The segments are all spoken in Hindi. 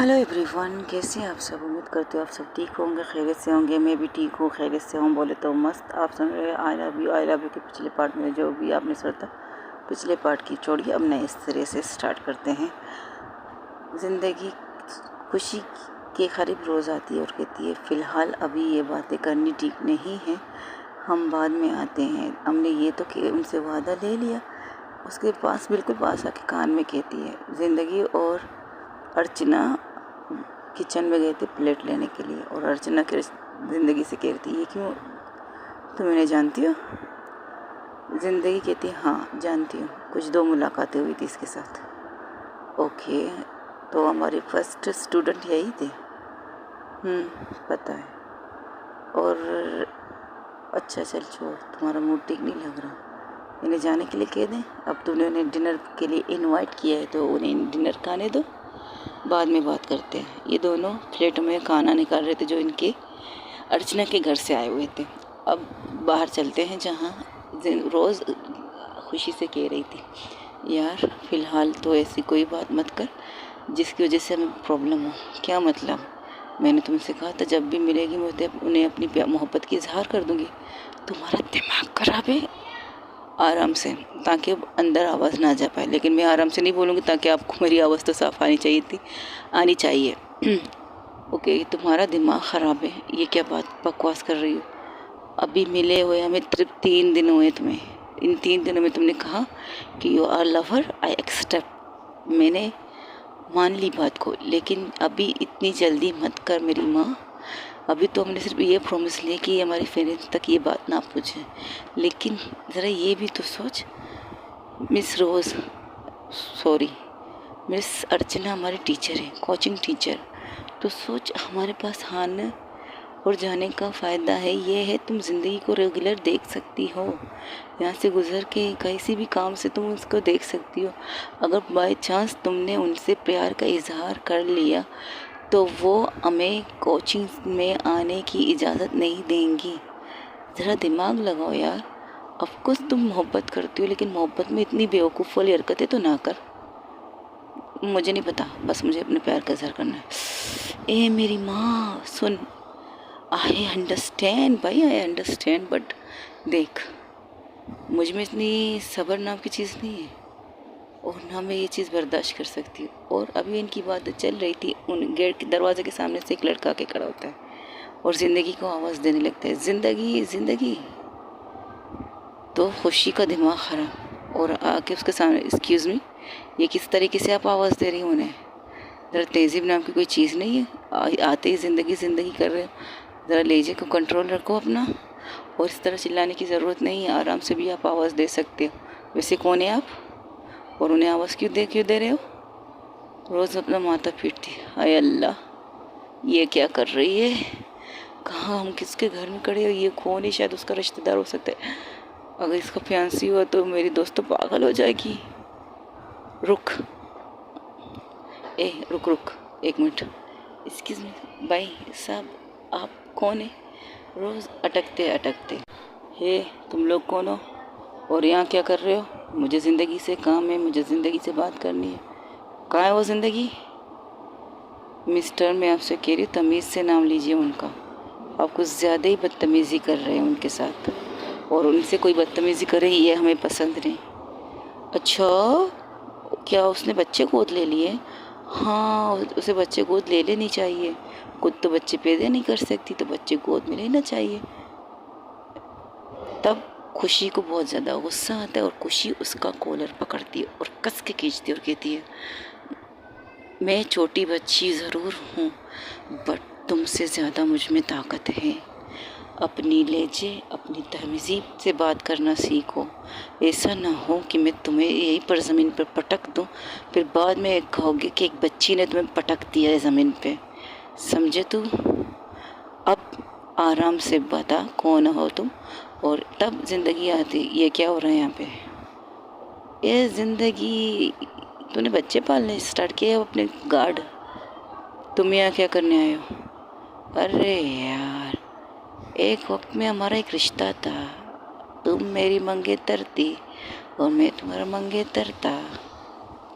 हेलो एवरीवन, कैसे हैं आप सब। उम्मीद करते हो आप सब ठीक होंगे, खैरियत से होंगे। मैं भी ठीक हूँ, खैरियत से हूँ। बोले तो मस्त। आप सुन रहे हैं आई लव यू के पिछले पार्ट में जो भी आपने सुना था, पिछले पार्ट की छोड़िए, अब नए सिरे से स्टार्ट करते हैं। ज़िंदगी खुशी के करीब रोज़ आती है और कहती है फ़िलहाल अभी ये बातें करनी ठीक नहीं है, हम बाद में आते हैं। हमने ये तो कि उनसे वादा ले लिया। उसके पास बिल्कुल पास आके कान में कहती है ज़िंदगी। और अर्चना किचन में गए थे प्लेट लेने के लिए, और अर्चना के ज़िंदगी से कह रही थी ये क्यों, तुम इन्हें जानती हो। ज़िंदगी कहती है हाँ जानती हूँ, कुछ 2 मुलाकातें हुई थी इसके साथ। ओके, तो हमारे फर्स्ट स्टूडेंट यही थे। पता है। और अच्छा चल छोड़, तुम्हारा मूड ठीक नहीं लग रहा, इन्हें जाने के लिए कह दें। अब तुमने उन्हें डिनर के लिए इनवाइट किया है तो उन्हें डिनर खाने दो, बाद में बात करते हैं। ये दोनों प्लेटों में खाना निकाल रहे थे जो इनके अर्चना के घर से आए हुए थे। अब बाहर चलते हैं जहाँ रोज़ खुशी से कह रही थी यार फ़िलहाल तो ऐसी कोई बात मत कर जिसकी वजह से हमें प्रॉब्लम हो। क्या मतलब, मैंने तुमसे कहा था जब भी मिलेगी मैं उन्हें अपनी मोहब्बत की इजहार कर दूँगी। तुम्हारा दिमाग खराब है। आराम से, ताकि अब अंदर आवाज़ ना जा पाए। लेकिन मैं आराम से नहीं बोलूँगी ताकि आपको मेरी आवाज़ तो साफ आनी चाहिए। ओके, तुम्हारा दिमाग ख़राब है, ये क्या बात बकवास कर रही हो। अभी मिले हुए हमें सिर्फ 3 दिन हुए तुम्हें। इन 3 दिनों में तुमने कहा कि you are lover, I accept. मैंने मान ली बात को, लेकिन अभी इतनी जल्दी मत कर मेरी माँ। अभी तो हमने सिर्फ ये प्रॉमिस लिया कि हमारी पेरेंट्स तक ये बात ना पूछें। लेकिन ज़रा ये भी तो सोच, मिस रोज़ सॉरी मिस अर्चना हमारी टीचर है, कोचिंग टीचर। तो सोच हमारे पास आने और जाने का फ़ायदा है ये है, तुम ज़िंदगी को रेगुलर देख सकती हो। यहाँ से गुज़र के किसी भी काम से तुम उसको देख सकती हो। अगर बाय चांस तुमने उनसे प्यार का इजहार कर लिया तो वो हमें कोचिंग में आने की इजाज़त नहीं देंगी। ज़रा दिमाग लगाओ यार। ऑफकोर्स तुम मोहब्बत करती हो, लेकिन मोहब्बत में इतनी बेवकूफ़ वाली हरकतें तो ना कर। मुझे नहीं पता, बस मुझे अपने प्यार का इजहार करना है। ए मेरी माँ सुन, आई अंडरस्टैंड भाई, आई अंडरस्टैंड, बट देख मुझ में इतनी सब्र नाम की चीज़ नहीं है और ना मैं ये चीज़ बर्दाश्त कर सकती हूँ। और अभी इनकी बात चल रही थी, उन गेट के दरवाजे के सामने से एक लड़का आके खड़ा होता है और ज़िंदगी को आवाज़ देने लगता है ज़िंदगी ज़िंदगी। तो खुशी का दिमाग ख़राब, और आके उसके सामने एक्सक्यूज़ मी, ये किस तरीके से आप आवाज़ दे रही हो उन्हें। ज़रा तहज़ीब नाम की कोई चीज़ नहीं है, आते ही ज़िंदगी ज़िंदगी कर रहे हो। ज़रा लहजे को कंट्रोल रखो अपना, और इस तरह चिल्लाने की ज़रूरत नहीं है, आराम से भी आप आवाज़ दे सकते हो। वैसे कौन है आप, और उन्हें आवाज़ क्यों दे रहे हो। रोज़ अपना माथा पीटती, हाय अल्लाह ये क्या कर रही है, कहाँ हम किसके घर में खड़े हो, ये कौन है, शायद उसका रिश्तेदार हो सकता है। अगर इसका फियांसी हुआ तो मेरी दोस्त तो पागल हो जाएगी। रुक रुक 1 मिनट, एक्सक्यूज़ मी भाई साहब, आप कौन है। रोज़ अटकते हे तुम लोग कौन हो और यहाँ क्या कर रहे हो। मुझे ज़िंदगी से काम है, मुझे ज़िंदगी से बात करनी है। कहाँ है वो ज़िंदगी। मिस्टर मैं आपसे कह रही हूँ तमीज़ से नाम लीजिए उनका। आप कुछ ज़्यादा ही बदतमीज़ी कर रहे हैं उनके साथ, और उनसे कोई बदतमीज़ी करे ये हमें पसंद नहीं। अच्छा, क्या उसने बच्चे गोद ले लिए। हाँ, उसे बच्चे गोद ले लेनी चाहिए। खुद तो बच्चे पैदा नहीं कर सकती तो बच्चे गोद में लेना चाहिए। तब खुशी को बहुत ज़्यादा गुस्सा आता है और खुशी उसका कॉलर पकड़ती है और कस के खींचती है और कहती है मैं छोटी बच्ची ज़रूर हूँ, बट तुमसे ज़्यादा मुझ में ताकत है। अपनी लहजे अपनी तहज़ीब से बात करना सीखो। ऐसा ना हो कि मैं तुम्हें यहीं पर ज़मीन पर पटक दूँ, फिर बाद में कहोगे कि एक बच्ची ने तुम्हें पटक दिया है ज़मीन पे। समझे तू। अब आराम से बता कौन हो तुम। और तब ज़िंदगी आती, ये क्या हो रहा है यहाँ पे। ये ज़िंदगी तूने बच्चे पालने स्टार्ट किए अपने गार्ड, तुम यहाँ क्या करने आए हो। अरे यार, एक वक्त में हमारा एक रिश्ता था, तुम मेरी मंगेतर थी और मैं तुम्हारा मंगेतर था।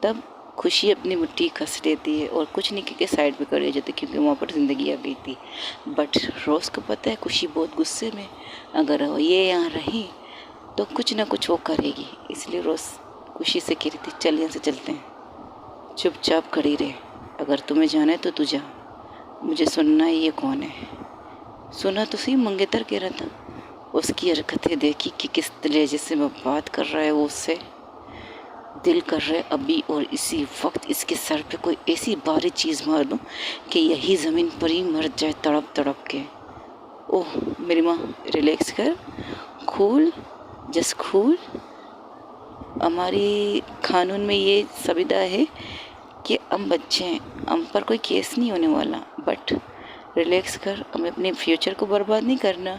तब खुशी अपनी मुट्ठी कस लेती है और कुछ नहीं करके साइड पे खड़ी हो जाती है, क्योंकि वहाँ पर ज़िंदगी आ गई थी। बट रोज़ को पता है खुशी बहुत गुस्से में, अगर वो ये यहाँ रही तो कुछ ना कुछ वो करेगी, इसलिए रोज़ खुशी से कह रही थी चल यहाँ से चलते हैं। चुपचाप खड़ी रहे, अगर तुम्हें जाना है तो तू जा, मुझे सुनना है ये कौन है। सुना तो सही, मंगेतर कह रहा था। उसकी हरकतें देखी कि किस लहजे से मैं बात कर रहा है वो उससे। दिल कर रहा है अभी और इसी वक्त इसके सर पे कोई ऐसी भारी चीज़ मार दूं कि यही ज़मीन पर ही मर जाए तड़प तड़प के। ओह मेरी माँ, रिलैक्स कर, कूल, जस्ट कूल। हमारी कानून में ये सुविधा है कि हम बच्चे हैं, हम पर कोई केस नहीं होने वाला, बट रिलैक्स कर, हमें अपने फ्यूचर को बर्बाद नहीं करना।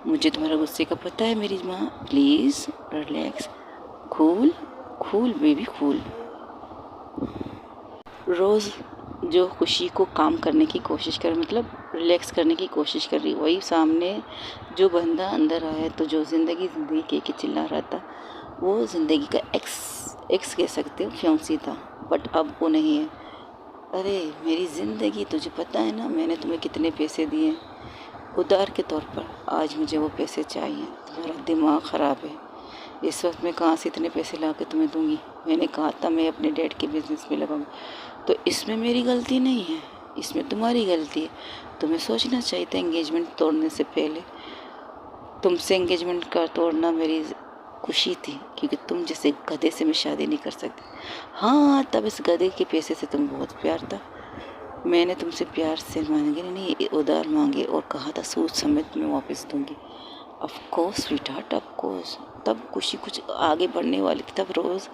मुझे तुम्हारा गुस्से का पता है मेरी माँ, please relax, cool cool baby cool. रोज़ जो खुशी को काम करने की कोशिश कर, मतलब रिलैक्स करने की कोशिश कर रही, वही सामने जो बंदा अंदर आया तो जो ज़िंदगी कह के चिल्ला रहा था, वो ज़िंदगी का एक्स कह सकते हो, फ्योंसी था, बट अब वो नहीं है। अरे मेरी ज़िंदगी, तुझे पता है ना मैंने तुम्हें कितने पैसे दिए उधार के तौर पर, आज मुझे वो पैसे चाहिए। तुम्हारा दिमाग ख़राब है, इस वक्त मैं कहाँ से इतने पैसे ला के तुम्हें दूँगी। मैंने कहा था मैं अपने डैड के बिज़नेस में लगाऊंगी, तो इसमें मेरी गलती नहीं है, इसमें तुम्हारी गलती है। तुम्हें सोचना चाहिए था एंगेजमेंट तोड़ने से पहले। तुमसे एंगेजमेंट का तोड़ना मेरी खुशी थी, क्योंकि तुम जैसे गधे से मैं शादी नहीं कर सकती। हाँ तब इस गधे के पैसे से तुम बहुत प्यार था, मैंने तुमसे प्यार से मांगे नहीं, उधार मांगे और कहा था सूद समेत मैं वापस दूंगी। Of course sweetheart, of course. तब खुशी कुछ आगे बढ़ने वाली थी, तब रोज़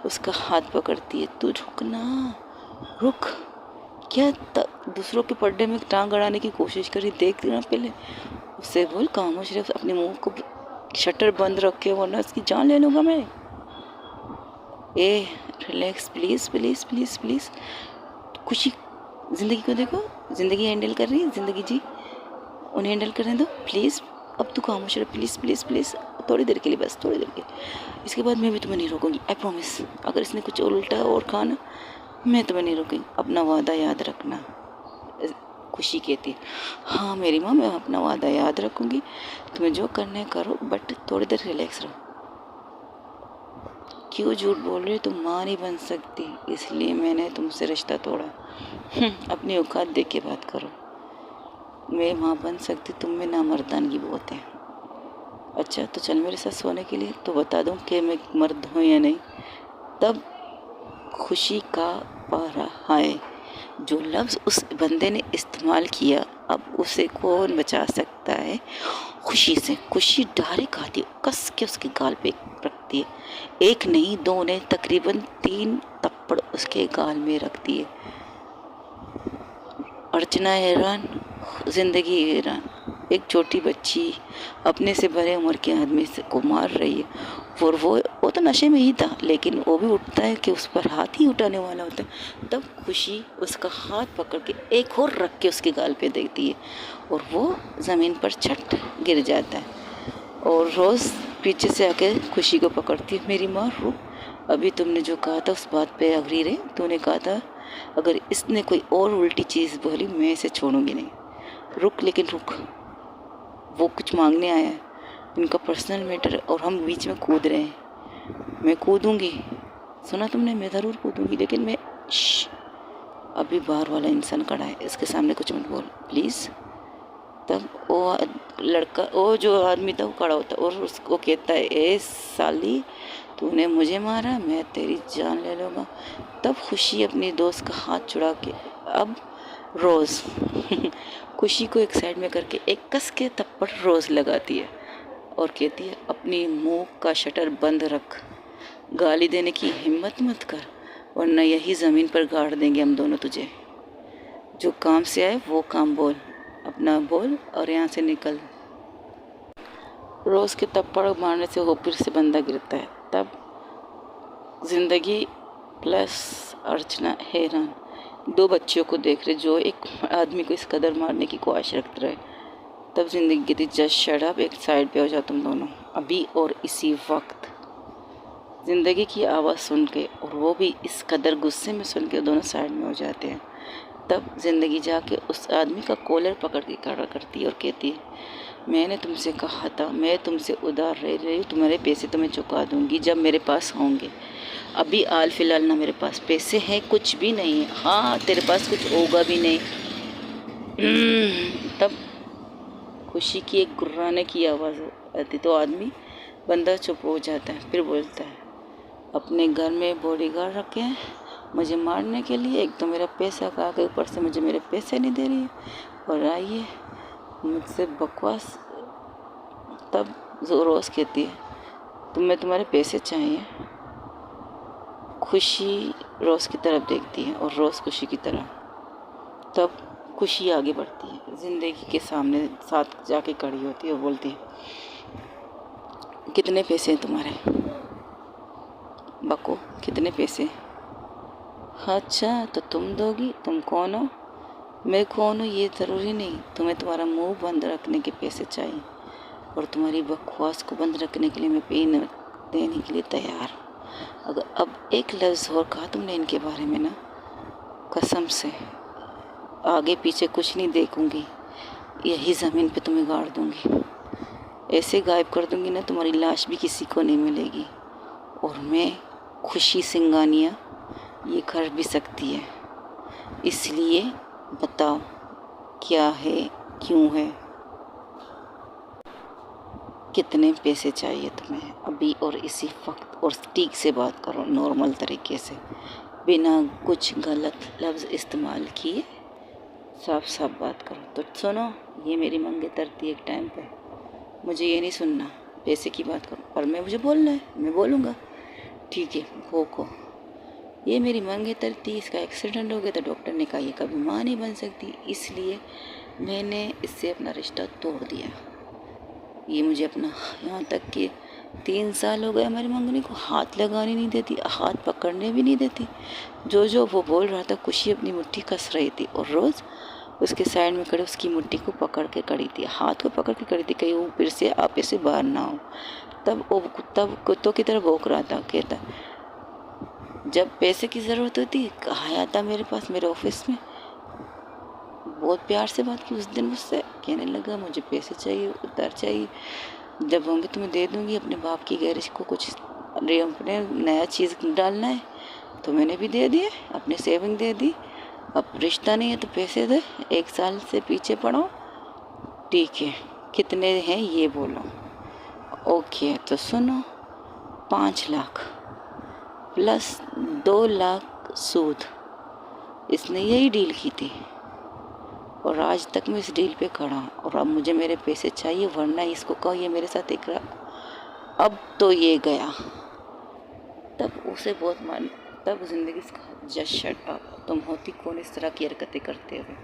उसका हाथ पकड़ती है, तू रुकना, रुक। क्या दूसरों के पर्दे में टांग अड़ाने की कोशिश करी, देख ना पहले। उससे बोल खामोश रहे, अपने मुंह को शटर बंद रखे, वरना इसकी जान ले लूँगा मैं। ए relax please please please please. खुशी ज़िंदगी को देखो, ज़िंदगी हैंडल कर रही है, ज़िंदगी जी उन्हें हैंडल करने दो प्लीज़। अब तू खामोश रहे प्लीज़ प्लीज़ प्लीज़, थोड़ी देर के लिए, बस थोड़ी देर के लिए। इसके बाद मैं भी तुम्हें नहीं रोकूंगी, आई प्रॉमिस। अगर इसने कुछ उल्टा और कहा ना, मैं तुम्हें नहीं रोकूंगी, अपना वादा याद रखना। खुशी कहती है हाँ मेरी माँ, मैं अपना वादा याद रखूंगी, तुम्हें जो करना है करो, बट थोड़ी देर रिलैक्स रहो। क्यों झूठ बोल रही हो, तुम माँ नहीं बन सकती, इसलिए मैंने तुमसे रिश्ता तोड़ा। अपनी औकात देख के बात करो, मैं माँ बन सकती, तुम में नामर्दानगी बहुत है। अच्छा तो चल मेरे साथ सोने के लिए, तो बता दूँ कि मैं मर्द हूँ या नहीं। तब खुशी का पारा हाय, जो लफ्ज़ उस बंदे ने इस्तेमाल किया, अब उसे कौन बचा सकता है खुशी से। खुशी डायरेक्ट आती है, कस के उसके गाल पे रखती है, एक नहीं दो नहीं, तकरीबन 3 थप्पड़ उसके गाल में रखती है। अर्चना हैरान, ज़िंदगी हैरान। एक छोटी बच्ची अपने से बड़े उम्र के आदमी से को मार रही है, और वो तो नशे में ही था, लेकिन वो भी उठता है कि उस पर हाथ ही उठाने वाला होता है। तब खुशी उसका हाथ पकड़ के एक और रख के उसके गाल पे देती है, और वो ज़मीन पर छट गिर जाता है। और रोज़ पीछे से आके खुशी को पकड़ती है, मेरी माँ रुक, अभी तुमने जो कहा था उस बात पे अग्री रहे। तूने कहा था अगर इसने कोई और उल्टी चीज़ बोली मैं इसे छोड़ूंगी नहीं। रुक, लेकिन रुक, वो कुछ मांगने आया है, इनका पर्सनल मैटर है और हम बीच में कूद रहे हैं। मैं कूदूंगी, सुना तुमने, मैं ज़रूर कूदूंगी, लेकिन मैं अभी बाहर वाला इंसान खड़ा है, इसके सामने कुछ मत बोल प्लीज़। तब वो लड़का, वो जो आदमी था वो खड़ा होता और उसको कहता है ए साली, तूने मुझे मारा, मैं तेरी जान ले लूँगा। तब खुशी अपनी दोस्त का हाथ छुड़ा के अब रोज़ खुशी को एक साइड में करके एक कस के थप्पड़ रोज़ लगाती है और कहती है अपनी मुंह का शटर बंद रख, गाली देने की हिम्मत मत कर, वरना यही ज़मीन पर गाड़ देंगे हम दोनों तुझे। जो काम से आए वो काम बोल, अपना बोल और यहाँ से निकल। रोज़ के थप्पड़ मारने से वो फिर से बंदा गिरता है। तब ज़िंदगी प्लस अर्चना हैरान, 2 बच्चियों को देख रहे जो एक आदमी को इस कदर मारने की ख्वाहिश रखते रहे। तब ज़िंदगी कहती जस्ट शट अप, एक साइड पे हो जाओ तुम दोनों, अभी और इसी वक्त। ज़िंदगी की आवाज़ सुन के, और वो भी इस कदर गुस्से में सुन के दोनों साइड में हो जाते हैं। तब ज़िंदगी जाके उस आदमी का कॉलर पकड़ के खड़ा करती है और कहती है, मैंने तुमसे कहा था, मैं तुमसे उधार रह रही हूँ, तुम्हारे पैसे तो मैं चुका दूँगी जब मेरे पास होंगे। अभी हाल फिलहाल ना मेरे पास पैसे हैं, कुछ भी नहीं है। हाँ, तेरे पास कुछ होगा भी नहीं। तब खुशी की एक गुर्राने की आवाज़ आती तो आदमी बंदा चुप हो जाता है। फिर बोलता है, अपने घर में बॉडीगार्ड रखे हैं मुझे मारने के लिए, एक तो मेरा पैसा खा के ऊपर से मुझे मेरे पैसे नहीं दे रही है, और आइए मुझसे बकवास। तब रोज़ कहती है, तुम्हें तुम्हारे पैसे चाहिए। खुशी रोज़ की तरफ देखती है और रोज़ खुशी की तरफ। तब खुशी आगे बढ़ती है, ज़िंदगी के सामने साथ जाके खड़ी होती है और बोलती है, कितने पैसे हैं तुम्हारे? बको, कितने पैसे? अच्छा, तो तुम दोगी? तुम कौन हो? मैं कौन हूँ ये ज़रूरी नहीं, तुम्हें तुम्हारा मुंह बंद रखने के पैसे चाहिए, और तुम्हारी बकवास को बंद रखने के लिए मैं पेन देने के लिए तैयार। अगर अब एक लफ्ज़ और कहा तुमने इनके बारे में ना, कसम से आगे पीछे कुछ नहीं देखूंगी, यही ज़मीन पे तुम्हें गाड़ दूंगी, ऐसे गायब कर दूंगी ना, तुम्हारी लाश भी किसी को नहीं मिलेगी। और मैं खुशी सिंगानिया ये कर भी सकती है, इसलिए बताओ क्या है, क्यों है, कितने पैसे चाहिए तुम्हें अभी और इसी वक्त? और ठीक से बात करो, नॉर्मल तरीके से, बिना कुछ गलत लफ्ज़ इस्तेमाल किए साफ साफ बात करो। तो सुनो, ये मेरी मंगे तरती एक टाइम पे, मुझे ये नहीं सुनना पैसे की बात करो, और मुझे बोलना है मैं बोलूँगा, ठीक है भोको। ये मेरी मांगे तरती, इसका एक्सीडेंट हो गया तो डॉक्टर ने कहा ये कभी माँ नहीं बन सकती, इसलिए मैंने इससे अपना रिश्ता तोड़ दिया। ये मुझे अपना, यहाँ तक कि 3 साल हो गए हमारी मंगनी को, हाथ लगाने नहीं देती, हाथ पकड़ने भी नहीं देती। जो वो बोल रहा था, खुशी अपनी मुट्ठी कस रही थी और रोज़ उसके साइड में खड़े उसकी मुट्ठी को पकड़ के खड़ी थी, हाथ को पकड़ के खड़ी थी, कहीं वो फिर से आप ऐसे बाहर ना हो। तब वो कुत्ता कुत्तों की तरह भौंक रहा था, कहता, जब पैसे की ज़रूरत होती कहाँ आता मेरे पास, मेरे ऑफिस में। बहुत प्यार से बात की उस दिन मुझसे, कहने लगा मुझे पैसे चाहिए, उधार चाहिए, जब होंगे तुम्हें दे दूँगी। अपने बाप की गैरेज को कुछ अपने नया चीज़ डालना है तो मैंने भी दे दिए, अपनी सेविंग दे दी। अब रिश्ता नहीं है तो पैसे दे, 1 साल से पीछे पड़ो, ठीक है कितने हैं ये बोलो। ओके तो सुनो, 5 लाख प्लस 2 लाख सूद, इसने यही डील की थी और आज तक मैं इस डील पे खड़ा हूँ। और अब मुझे मेरे पैसे चाहिए, वरना इसको कहो ये मेरे साथ एक अब तो ये गया। तब उसे बहुत मान, तब ज़िंदगी का जस्ट शट अप, तुम होती कौन इस तरह की हरकतें करते हुए,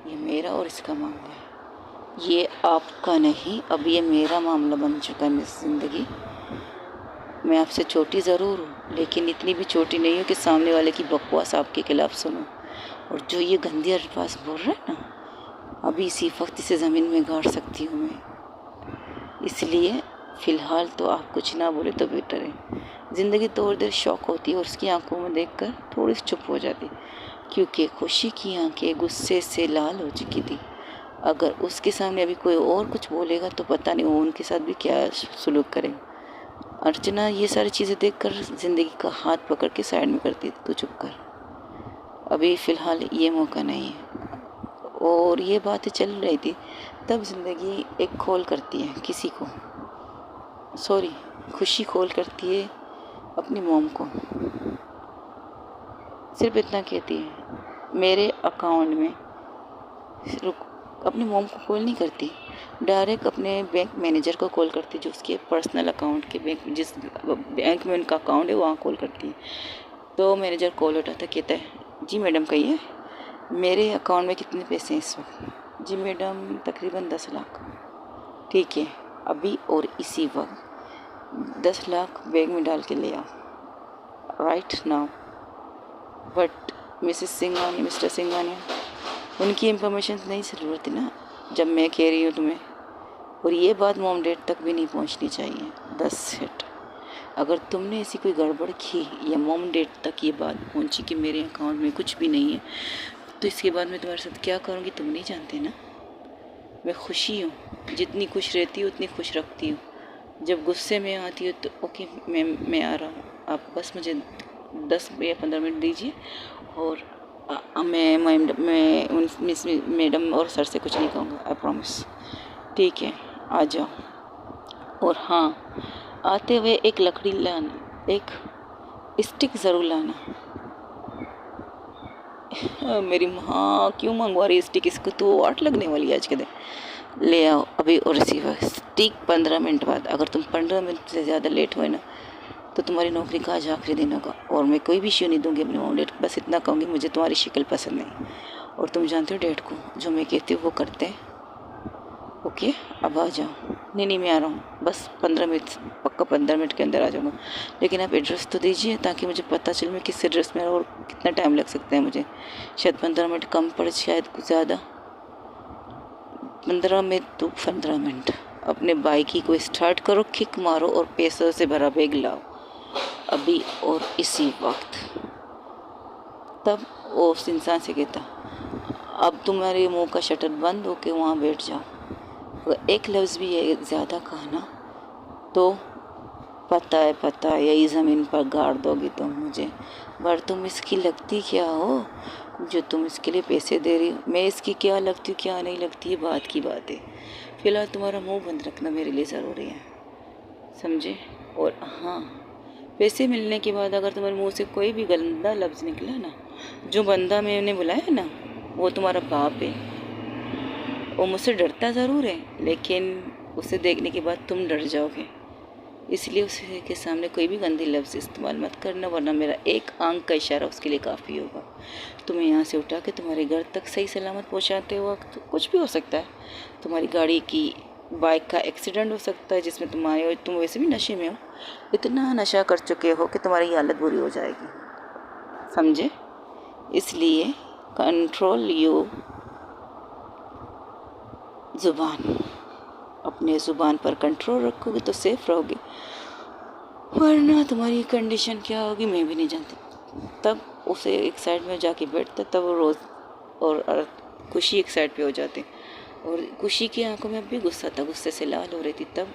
ये मेरा और इसका मामला है, ये आपका नहीं, अब ये मेरा मामला बन चुका है। मिस ज़िंदगी, मैं आपसे छोटी ज़रूर हूँ, लेकिन इतनी भी छोटी नहीं हूँ कि सामने वाले की बकवास आपके खिलाफ सुनूँ। और जो ये गंदी अल्फाज बोल रहा है ना, अभी इसी वक्त इसे ज़मीन में गाड़ सकती हूँ मैं, इसलिए फ़िलहाल तो आप कुछ ना बोले तो बेटर है। ज़िंदगी थोड़ी देर शौक होती है और उसकी आंखों में देखकर थोड़ी सी चुप हो जाती, क्योंकि खुशी की आंखें गुस्से से लाल हो चुकी थी। अगर उसके सामने अभी कोई और कुछ बोलेगा तो पता नहीं वो उनके साथ भी क्या सलूक करें। अर्चना ये सारी चीज़ें देखकर ज़िंदगी का हाथ पकड़ के साइड में करती, तू चुप कर, अभी फ़िलहाल ये मौका नहीं है। और ये बातें चल रही थी, तब ज़िंदगी एक कॉल करती है किसी को, सॉरी खुशी कॉल करती है अपनी मॉम को, सिर्फ इतना कहती है मेरे अकाउंट में, रुक, अपनी मॉम को कॉल नहीं करती, डायरेक्ट अपने बैंक मैनेजर को कॉल करती है, जो उसके पर्सनल अकाउंट के बैंक, जिस बैंक में उनका अकाउंट है वहाँ कॉल करती है। तो मैनेजर कॉल उठाता, कहता है जी मैडम कहिए, मेरे अकाउंट में कितने पैसे हैं इस वक्त? जी मैडम तकरीबन 10 लाख। ठीक है, अभी और इसी वक्त 10 लाख बैग में डाल के ले आओ, right now. But Mrs Singhania, mister Singhania, उनकी इंफॉर्मेशन नहीं ज़रूरत है ना, जब मैं कह रही हूँ तुम्हें, और ये बात मॉम डैड तक भी नहीं पहुँचनी चाहिए। 10 सेट, अगर तुमने ऐसी कोई गड़बड़ की या मॉम डैड तक ये बात पहुंची कि मेरे अकाउंट में कुछ भी नहीं है, तो इसके बाद मैं तुम्हारे साथ क्या करूँगी तुम नहीं जानते ना। मैं खुशी हूँ, जितनी खुश रहती हूँ उतनी खुश रखती हूँ। जब गुस्से में आती हो तो ओके, मैं आ रहा हूँ, आप बस मुझे 10 या 15 मिनट दीजिए और मैं उन मिस मैडम और सर से कुछ नहीं कहूँगा, आई प्रॉमिस। ठीक है, आ जाओ। और हाँ, आते हुए एक लकड़ी लाना, एक स्टिक ज़रूर लाना। मेरी माँ क्यों मंगवा रही है स्टिक, इसको तो 8 लगने वाली है आज के दिन। ले आओ अभी और रिसीवर स्टिक 15 मिनट बाद। अगर तुम 15 मिनट से ज़्यादा लेट हुए ना तो तुम्हारी नौकरी का आज आखिरी दिन होगा और मैं कोई भी इश्यू नहीं दूंगी अपने मॉम डैड को। बस इतना कहूँगी मुझे तुम्हारी शक्ल पसंद नहीं, और तुम जानते हो डैड को जो मैं कहती हूँ वो करते हैं। ओके, अब आ जाओ। नहीं मैं आ रहा हूँ, बस 15 मिनट, पक्का 15 मिनट के अंदर आ जाऊँगा। लेकिन आप एड्रेस तो दीजिए ताकि मुझे पता चले मैं किस एड्रेस में और कितना टाइम लग सकता है मुझे। शायद 15 मिनट कम पड़े, शायद कुछ ज़्यादा। 15 मिनट तो 15 मिनट। अपने बाइक को स्टार्ट करो, किक मारो और पैसों से भरा बैग लाओ अभी और इसी वक्त। तब वो उस इंसान से कहता, अब तुम्हारे मुंह का शटर बंद हो के वहाँ बैठ जाओ। अगर एक लफ्ज़ भी ये ज़्यादा कहा ना तो पता है यही ज़मीन पर गाड़ दोगी तुम मुझे। पर तुम इसकी लगती क्या हो जो तुम इसके लिए पैसे दे रही हो? मैं इसकी क्या लगती हूँ क्या नहीं लगती, ये बात की बात है। फिलहाल तुम्हारा मुंह बंद रखना मेरे लिए ज़रूरी है, समझे? और हाँ, पैसे मिलने के बाद अगर तुम्हारे मुंह से कोई भी गंदा लफ्ज़ निकला ना, जो बंदा मैंने बुलाया ना वो तुम्हारा बाप है। वो मुझसे डरता ज़रूर है लेकिन उसे देखने के बाद तुम डर जाओगे, इसलिए उसके के सामने कोई भी गंदी लफ्ज़ इस्तेमाल मत करना, वरना मेरा एक आंख का इशारा उसके लिए काफ़ी होगा। तुम्हें यहाँ से उठा के तुम्हारे घर तक सही सलामत पहुँचाते वक्त कुछ भी हो सकता है। तुम्हारी गाड़ी की, बाइक का एक्सीडेंट हो सकता है जिसमें तुम आए हो, तुम वैसे भी नशे में हो, इतना नशा कर चुके हो कि तुम्हारी हालत बुरी हो जाएगी, समझे? इसलिए कंट्रोल यू ज़ुबान, अपने ज़ुबान पर कंट्रोल रखोगे तो सेफ रहोगे, वरना तुम्हारी कंडीशन क्या होगी मैं भी नहीं जानती। तब उसे एक साइड में जाके बैठता, तब वो रोज़ और खुशी एक साइड पे हो जाती, और खुशी की आंखों में अब भी गुस्सा था, गुस्से से लाल हो रही थी। तब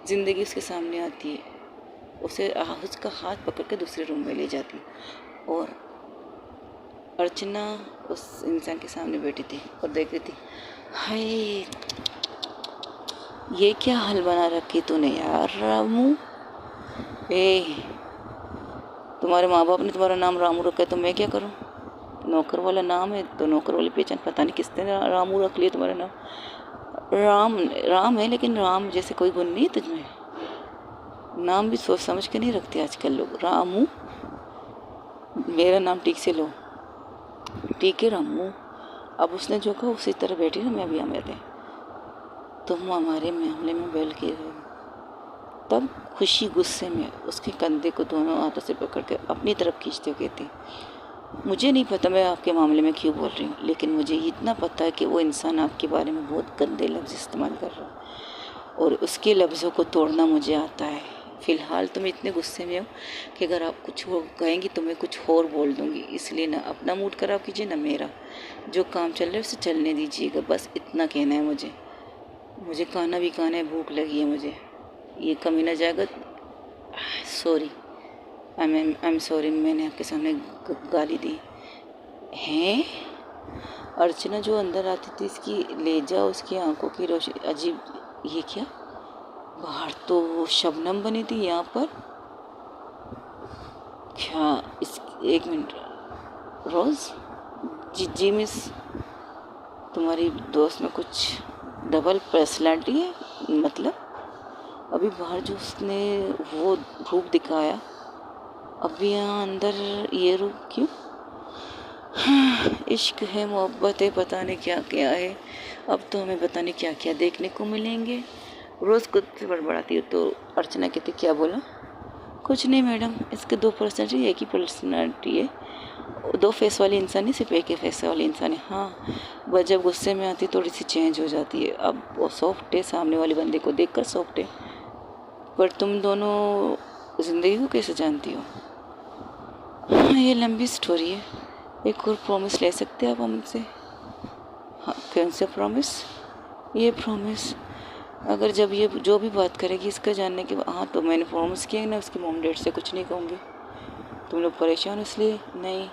ज़िंदगी उसके सामने आती है, उसे उसका हाथ पकड़ के दूसरे रूम में ले जाती और अर्चना उस इंसान के सामने बैठी थी और देख रही थी। हाय, ये क्या हाल बना रखी तूने यार रामू। तुम्हारे माँ बाप ने तुम्हारा नाम रामू रखा है तो मैं क्या करूँ? नौकर वाला नाम है तो नौकर वाली पहचान, पता नहीं किसने रामू रख लिया तुम्हारा नाम। राम है लेकिन राम जैसे कोई गुण नहीं है तुझमें। नाम भी सोच समझ के नहीं रखते आजकल लोग। रामू, मेरा नाम ठीक से लो, ठीक है रामू। अब उसने जो कहा उसी तरह बैठी ना मैं भी हमें थे, तुम हमारे मामले में बैल के रहे। तब खुशी गुस्से में उसके कंधे को दोनों हाथों से पकड़ कर अपनी तरफ खींचते हुए कहती, मुझे नहीं पता मैं आपके मामले में क्यों बोल रही हूँ, लेकिन मुझे इतना पता है कि वो इंसान आपके बारे में बहुत गंदे लफ्ज़ इस्तेमाल कर रहा है और उसके लफ्ज़ों को तोड़ना मुझे आता है। फ़िलहाल तुम इतने गुस्से में हो कि अगर आप कुछ हो कहेंगी तो मैं कुछ और बोल दूँगी, इसलिए ना अपना मूड ख़राब कीजिए ना मेरा। जो काम चल रहा है उसे चलने दीजिएगा, बस इतना कहना है मुझे खाना भी खाना है, भूख लगी है मुझे। ये कमी ना जाएगा। सॉरी, आई एम सॉरी, मैंने आपके सामने गाली दी हैं। अर्चना जो अंदर आती थी, इसकी लेजा, उसकी आंखों की रोशनी अजीब। ये क्या, बाहर तो शबनम बनी थी, यहाँ पर क्या? इस एक मिनट, रोज़ जी मिस, तुम्हारी दोस्त में कुछ डबल पर्सनैलिटी है? मतलब अभी बाहर जो उसने वो रूप दिखाया, अभी यहाँ अंदर ये रूप क्यों? इश्क है, मोहब्बत है, पता नहीं क्या क्या है। अब तो हमें पता नहीं क्या क्या देखने को मिलेंगे। रोज़ खुद से बड़बड़ाती है तो अर्चना कहती, क्या बोला? कुछ नहीं मैडम, इसके 2 पर्सनैलिटी, एक ही पर्सनैलिटी है। 2 फेस वाली इंसान नहीं, सिर्फ एक ही फेस वाली इंसान है। हाँ, वह जब गुस्से में आती थोड़ी सी चेंज हो जाती है। अब वो सॉफ्ट है, सामने वाले बंदे को देखकर सॉफ्ट है, पर तुम दोनों ज़िंदगी को कैसे जानती हो? हाँ, ये लंबी स्टोरी है। एक और प्रॉमिस ले सकते हैं आप हमसे? हाँ, कौन सा प्रॉमिस? ये प्रॉमिस, अगर जब ये जो भी बात करेगी इसका जानने के बाद, हाँ तो मैंने प्रॉमिस किया है ना, उसकी मॉम डैड से कुछ नहीं कहूँगी। तुम लोग परेशान हो इसलिए? नहीं,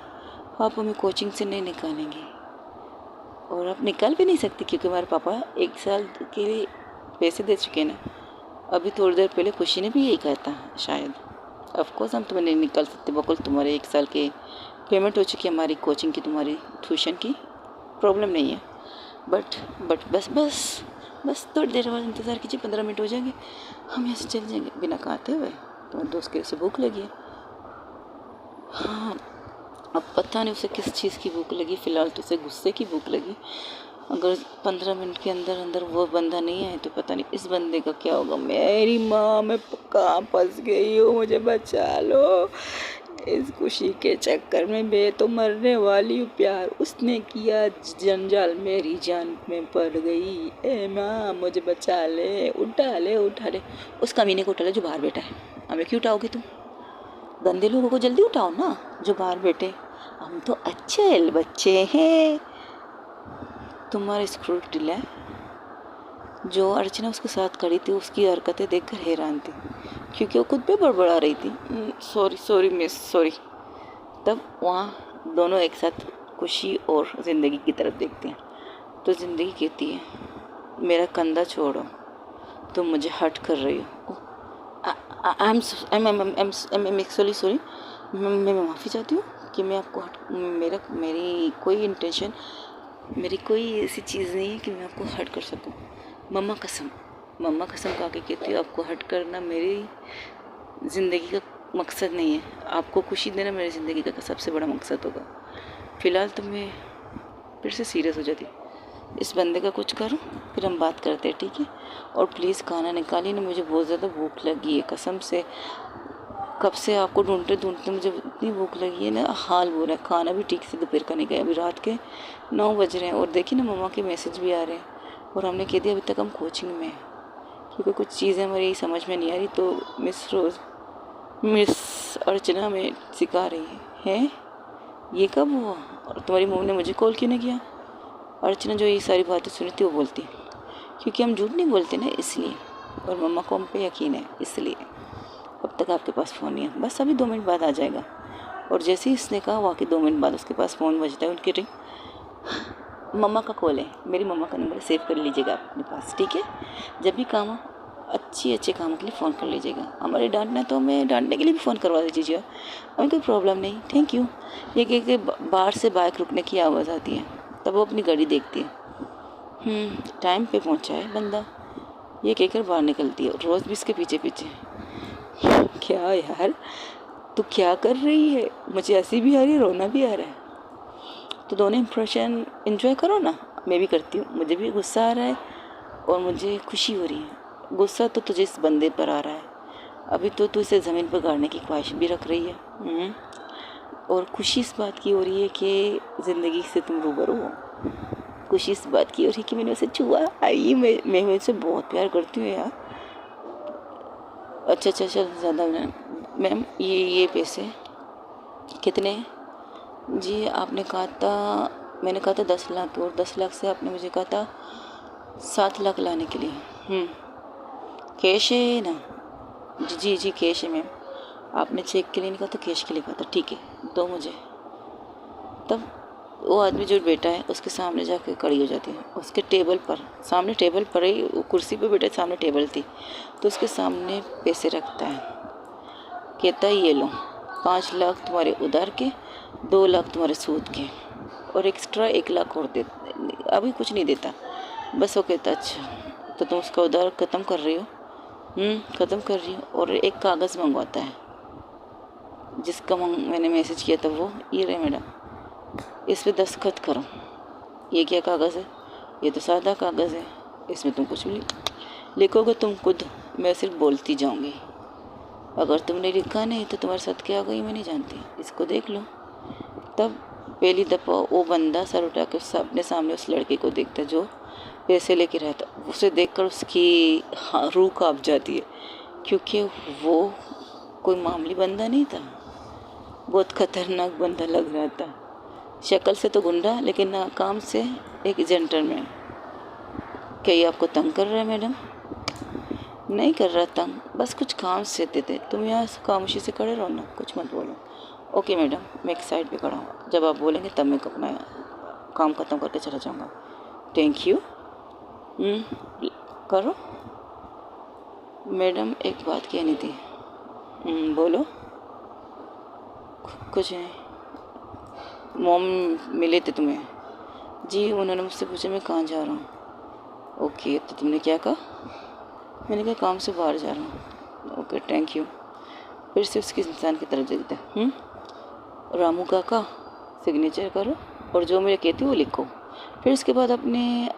आप हमें कोचिंग से नहीं निकालेंगे, और आप निकाल भी नहीं सकती क्योंकि हमारे पापा 1 साल के लिए पैसे दे चुके हैं ना। अभी थोड़ी देर पहले खुशी ने भी यही कहा था शायद। ऑफकोर्स हम तुम्हें नहीं निकाल सकते बकुल, तुम्हारे 1 साल के पेमेंट हो चुकी है हमारी कोचिंग की, तुम्हारी ट्यूशन की, प्रॉब्लम नहीं है। बट बस थोड़ी देर बाद इंतज़ार कीजिए, 15 मिनट हो जाएंगे, हम यहाँ से चल जाएंगे बिना खाते हुए। तुम्हारे दोस्त के से भूख लगी है। हाँ, अब पता नहीं उसे किस चीज़ की भूख लगी, फ़िलहाल तो उसे गुस्से की भूख लगी। अगर 15 मिनट के अंदर अंदर वो बंदा नहीं आए तो पता नहीं इस बंदे का क्या होगा। मेरी माँ, मैं कहाँ फंस गई हूँ, मुझे बचा लो। इस खुशी के चक्कर में मैं तो मरने वाली हूँ। प्यार उसने किया, जंजाल मेरी जान में पड़ गई। ए माँ, मुझे बचा ले, उठा ले। उस कमीने को उठा ले जो बाहर बैठा है। हमें क्यों उठाओगे तुम? गंदे लोगों को जल्दी उठाओ ना जो बाहर बैठे, हम तो अच्छे बच्चे हैं। तुम्हारा स्क्रू ढीला है। जो अर्चना उसके साथ खड़ी थी उसकी हरकतें देखकर हैरान थी क्योंकि वो खुद पे बड़बड़ा रही थी। Sorry miss, sorry. तब वहाँ दोनों एक साथ खुशी और ज़िंदगी की तरफ देखते हैं तो ज़िंदगी कहती है, मेरा कंधा छोड़ो, तुम मुझे हर्ट कर रही हो। I am actually sorry. मैं माफ़ी चाहती हूँ कि मैं आपको मेरी कोई ऐसी चीज़ नहीं है कि मैं आपको हर्ट कर सकूँ। मम्मा कसम खा के कहती हूँ, आपको हर्ट करना मेरी ज़िंदगी का मकसद नहीं है। आपको खुशी देना मेरी ज़िंदगी का सबसे बड़ा मकसद होगा। फ़िलहाल तो मैं फिर से सीरियस हो जाती। इस बंदे का कुछ करो फिर हम बात करते हैं, ठीक है? और प्लीज़ खाना निकालिए ना, मुझे बहुत ज़्यादा भूख लगी है कसम से। कब से आपको ढूंढते मुझे इतनी भूख लगी है ना, हाल बुरा है। खाना भी ठीक से दोपहर का नहीं गया, अभी रात के 9 बज रहे हैं और देखिए ना मम्मा के मैसेज भी आ रहे हैं और हमने कह दिया अभी तक हम कोचिंग में हैं क्योंकि कुछ चीज़ें हमारी समझ में नहीं आ रही। तो मिस अर्चना में सिखा रही है ये कब हुआ और तुम्हारी मम्मी ने मुझे कॉल क्यों नहीं किया? अर्चना जो ये सारी बातें सुनी थी वो बोलती क्योंकि हम झूठ नहीं बोलते ना इसलिए, और मम्मा को हम पे यकीन है इसलिए। अब तक आपके पास फ़ोन नहीं है, बस अभी 2 मिनट बाद आ जाएगा। और जैसे ही इसने कहा वाकई 2 मिनट बाद उसके पास फ़ोन बजता है, उनकी रिंग। मम्मा का कॉल है, मेरी मम्मा का नंबर सेव कर लीजिएगा अपने पास, ठीक है? जब भी काम हो अच्छे काम के लिए फ़ोन कर लीजिएगा। हमारे डांटना तो हमें डांटने के लिए भी फ़ोन करवा दीजिएगा, हमें कोई प्रॉब्लम नहीं। Thank you. ये कह के बाहर से बाइक रुकने की आवाज़ आती है, तब वो अपनी गाड़ी देखती है। टाइम पे पहुंचा है बंदा, ये कहकर बाहर निकलती है। रोज़ भी इसके पीछे क्या यार तू क्या कर रही है? मुझे हंसी भी आ रही है, रोना भी आ रहा है। तो दोनों इंप्रेशन एंजॉय करो ना, मैं भी करती हूँ। मुझे भी गुस्सा आ रहा है और मुझे खुशी हो रही है। गुस्सा तो तुझे इस बंदे पर आ रहा है, अभी तो तू इसे ज़मीन पर गाड़ने की ख्वाहिश भी रख रही है। और खुशी इस बात की हो रही है कि ज़िंदगी से तुम रूबरू हो। खुशी इस बात की हो रही है कि मैंने उसे छुआ। आई मैं उसे बहुत प्यार करती हूँ यार। अच्छा चल ज़्यादा मैम, ये पैसे कितने? जी आपने कहा था, मैंने कहा था 10 लाख, और 10 लाख से आपने मुझे कहा था 7 लाख लाने के लिए। कैश है ना? जी कैश है मैम। आपने चेक के लिए नहीं कहा था, कैश के लिए कहा था। ठीक है, दो मुझे। तब वो आदमी जो बैठा है उसके सामने जाके खड़ी हो जाती है, उसके टेबल पर, सामने टेबल पर ही, वो कुर्सी पे बैठे, सामने टेबल थी तो उसके सामने पैसे रखता है। कहता है ये लो, 5 लाख तुम्हारे उधार के, 2 लाख तुम्हारे सूद के, और एक्स्ट्रा 1 लाख और दे। अभी कुछ नहीं देता, बस वो कहता अच्छा तो तुम उसका उधार ख़त्म कर रही हो? ख़त्म कर रही हो। और एक कागज़ मंगवाता है जिसका मैंने मैसेज किया था, वो ये रहे मैडम, इस पर दस्तखत करो। ये क्या कागज़ है? ये तो सादा कागज़ है, इसमें तुम कुछ भी लिखोगे तुम खुद, मैं सिर्फ बोलती जाऊंगी। अगर तुमने लिखा नहीं तो तुम्हारे साथ क्या होगा ये मैं नहीं जानती, इसको देख लो। तब पहली दफ़ा वो बंदा सर उठा के अपने सामने उस लड़के को देखता जो पैसे लेके रहता। उसे देखकर उसकी रूह कांप जाती है क्योंकि वो कोई मामूली बंदा नहीं था, बहुत खतरनाक बंदा लग रहा था। शक्ल से तो गुंडा, लेकिन काम से एक जेंटलमैन। क्या ये आपको तंग कर रहा है मैडम? नहीं कर रहा तंग, बस कुछ काम से देते। तुम यहाँ खामोशी से खड़े रहो ना, कुछ मत बोलो। ओके मैडम, मैं एक साइड पे खड़ा हूँ, जब आप बोलेंगे तब मैं अपना काम ख़त्म करके चला जाऊँगा। Thank you. करो मैडम, एक बात कहनी थी। बोलो। कुछ नहीं, मॉम मिले थे तुम्हें? जी, उन्होंने मुझसे पूछा मैं कहाँ जा रहा हूँ। ओके, तो तुमने क्या कहा? मैंने कहा काम से बाहर जा रहा हूँ। Okay thank you. फिर से उसकी इंसान की तरफ देखते। रामू काका, सिग्नेचर करो और जो मुझे कहती वो लिखो। फिर उसके बाद अपने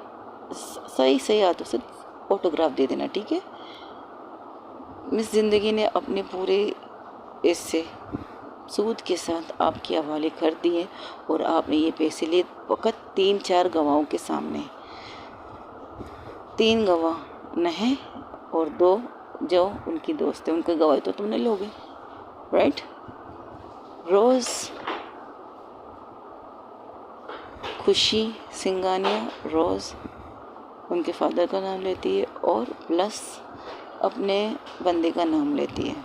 सही हाथों से ऑटोग्राफ दे देना, ठीक है? मिस ज़िंदगी ने अपने पूरे इससे सूद के साथ आपके हवाले कर दिए और आपने ये पैसे लिए फ़कत 3-4 गवाहों के सामने। 3 गवाह नहीं और 2 जो उनकी दोस्त है, उनके गवाही तो तुमने लोगे, राइट? रोज़, खुशी सिंगानिया रोज़ उनके फादर का नाम लेती है और प्लस अपने बंदे का नाम लेती है।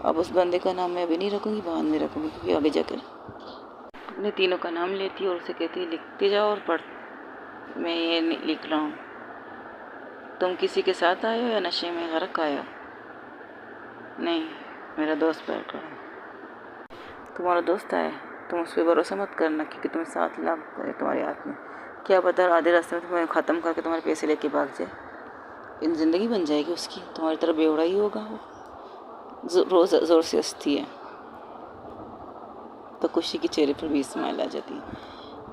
अब उस बंदे का नाम मैं अभी नहीं रखूँगी, बाद में रखूँगी, क्योंकि आगे जाकर अपने तीनों का नाम लेती है और उसे कहती है लिखते जाओ और पढ़। मैं ये लिख रहा हूँ, तुम किसी के साथ आए हो या नशे में गरक आए हो? नहीं, मेरा दोस्त बैठ कर। तुम्हारा दोस्त आया, तुम उस पर भरोसा मत करना, क्योंकि तुम्हें 7 लाख है तुम्हारे हाथ में। क्या पता आधे रास्ते में तुम्हें ख़त्म करके तुम्हारे पैसे लेके भाग जाए। इन ज़िंदगी बन जाएगी उसकी, तुम्हारी तरह बेवड़ा ही होगा वो। रोज़ ज़ोर से हंसती है तो खुशी के चेहरे पर भी स्माइल आ जाती है।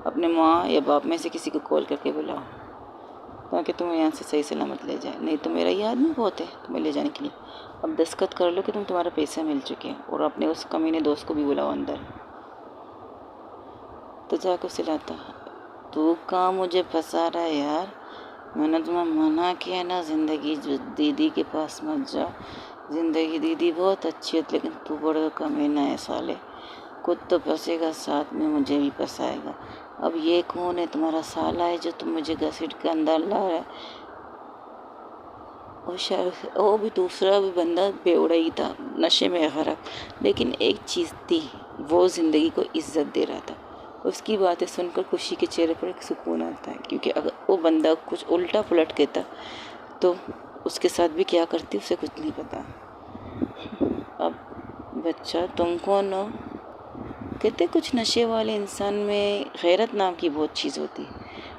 अपने माँ या बाप में से किसी को कॉल करके बुलाओ ताकि तुम्हें यहाँ से सही सलामत ले जाए, नहीं तो मेरा ही आदमी बहुत है तुम्हें ले जाने के लिए। अब दस्तखत कर लो कि तुम्हारा पैसा मिल चुके हैं, और अपने उस कमीने दोस्त को भी बुलाओ अंदर। तो जाकर उसे लाता, तू कहाँ मुझे फंसा रहा है यार? मैंने तुम्हें मना किया ना, ज़िंदगी दीदी के पास मत जाओ। ज़िंदगी दीदी बहुत अच्छी है, लेकिन तू बड़ा कमीना है साले। खुद तो फंसेगा, साथ में मुझे भी फंसाएगा। अब ये कौन है? तुम्हारा साला है जो तुम मुझे घसीट के अंदर ला रहा है। और शायद वो भी दूसरा भी बंदा बेवड़ा ही था, नशे में गरक, लेकिन एक चीज़ थी, वो ज़िंदगी को इज्जत दे रहा था। उसकी बातें सुनकर खुशी के चेहरे पर एक सुकून आता है, क्योंकि अगर वो बंदा कुछ उल्टा पुलट कहता तो उसके साथ भी क्या करती उसे कुछ नहीं पता। अब बच्चा तुम कौन हो? कहते कुछ नशे वाले इंसान में गैरत नाम की बहुत चीज़ होती है,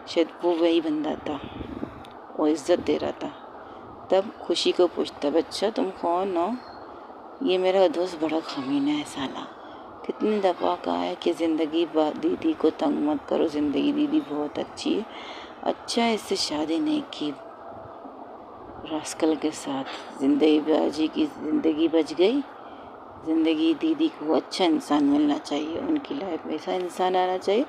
शायद वो वही बंदा था, वो इज्जत दे रहा था। तब खुशी को पूछता, बच्चा तुम कौन हो? ये मेरा दोस्त बड़ा कमीना है साला। कितनी दफ़ा कहा है कि ज़िंदगी दीदी को तंग मत करो, ज़िंदगी दीदी बहुत अच्छी है। अच्छा इससे शादी नहीं की रास्कल के साथ, जिंदगी बाजी की ज़िंदगी बच गई। ज़िंदगी दीदी को अच्छा इंसान मिलना चाहिए, उनकी लाइफ में ऐसा इंसान आना चाहिए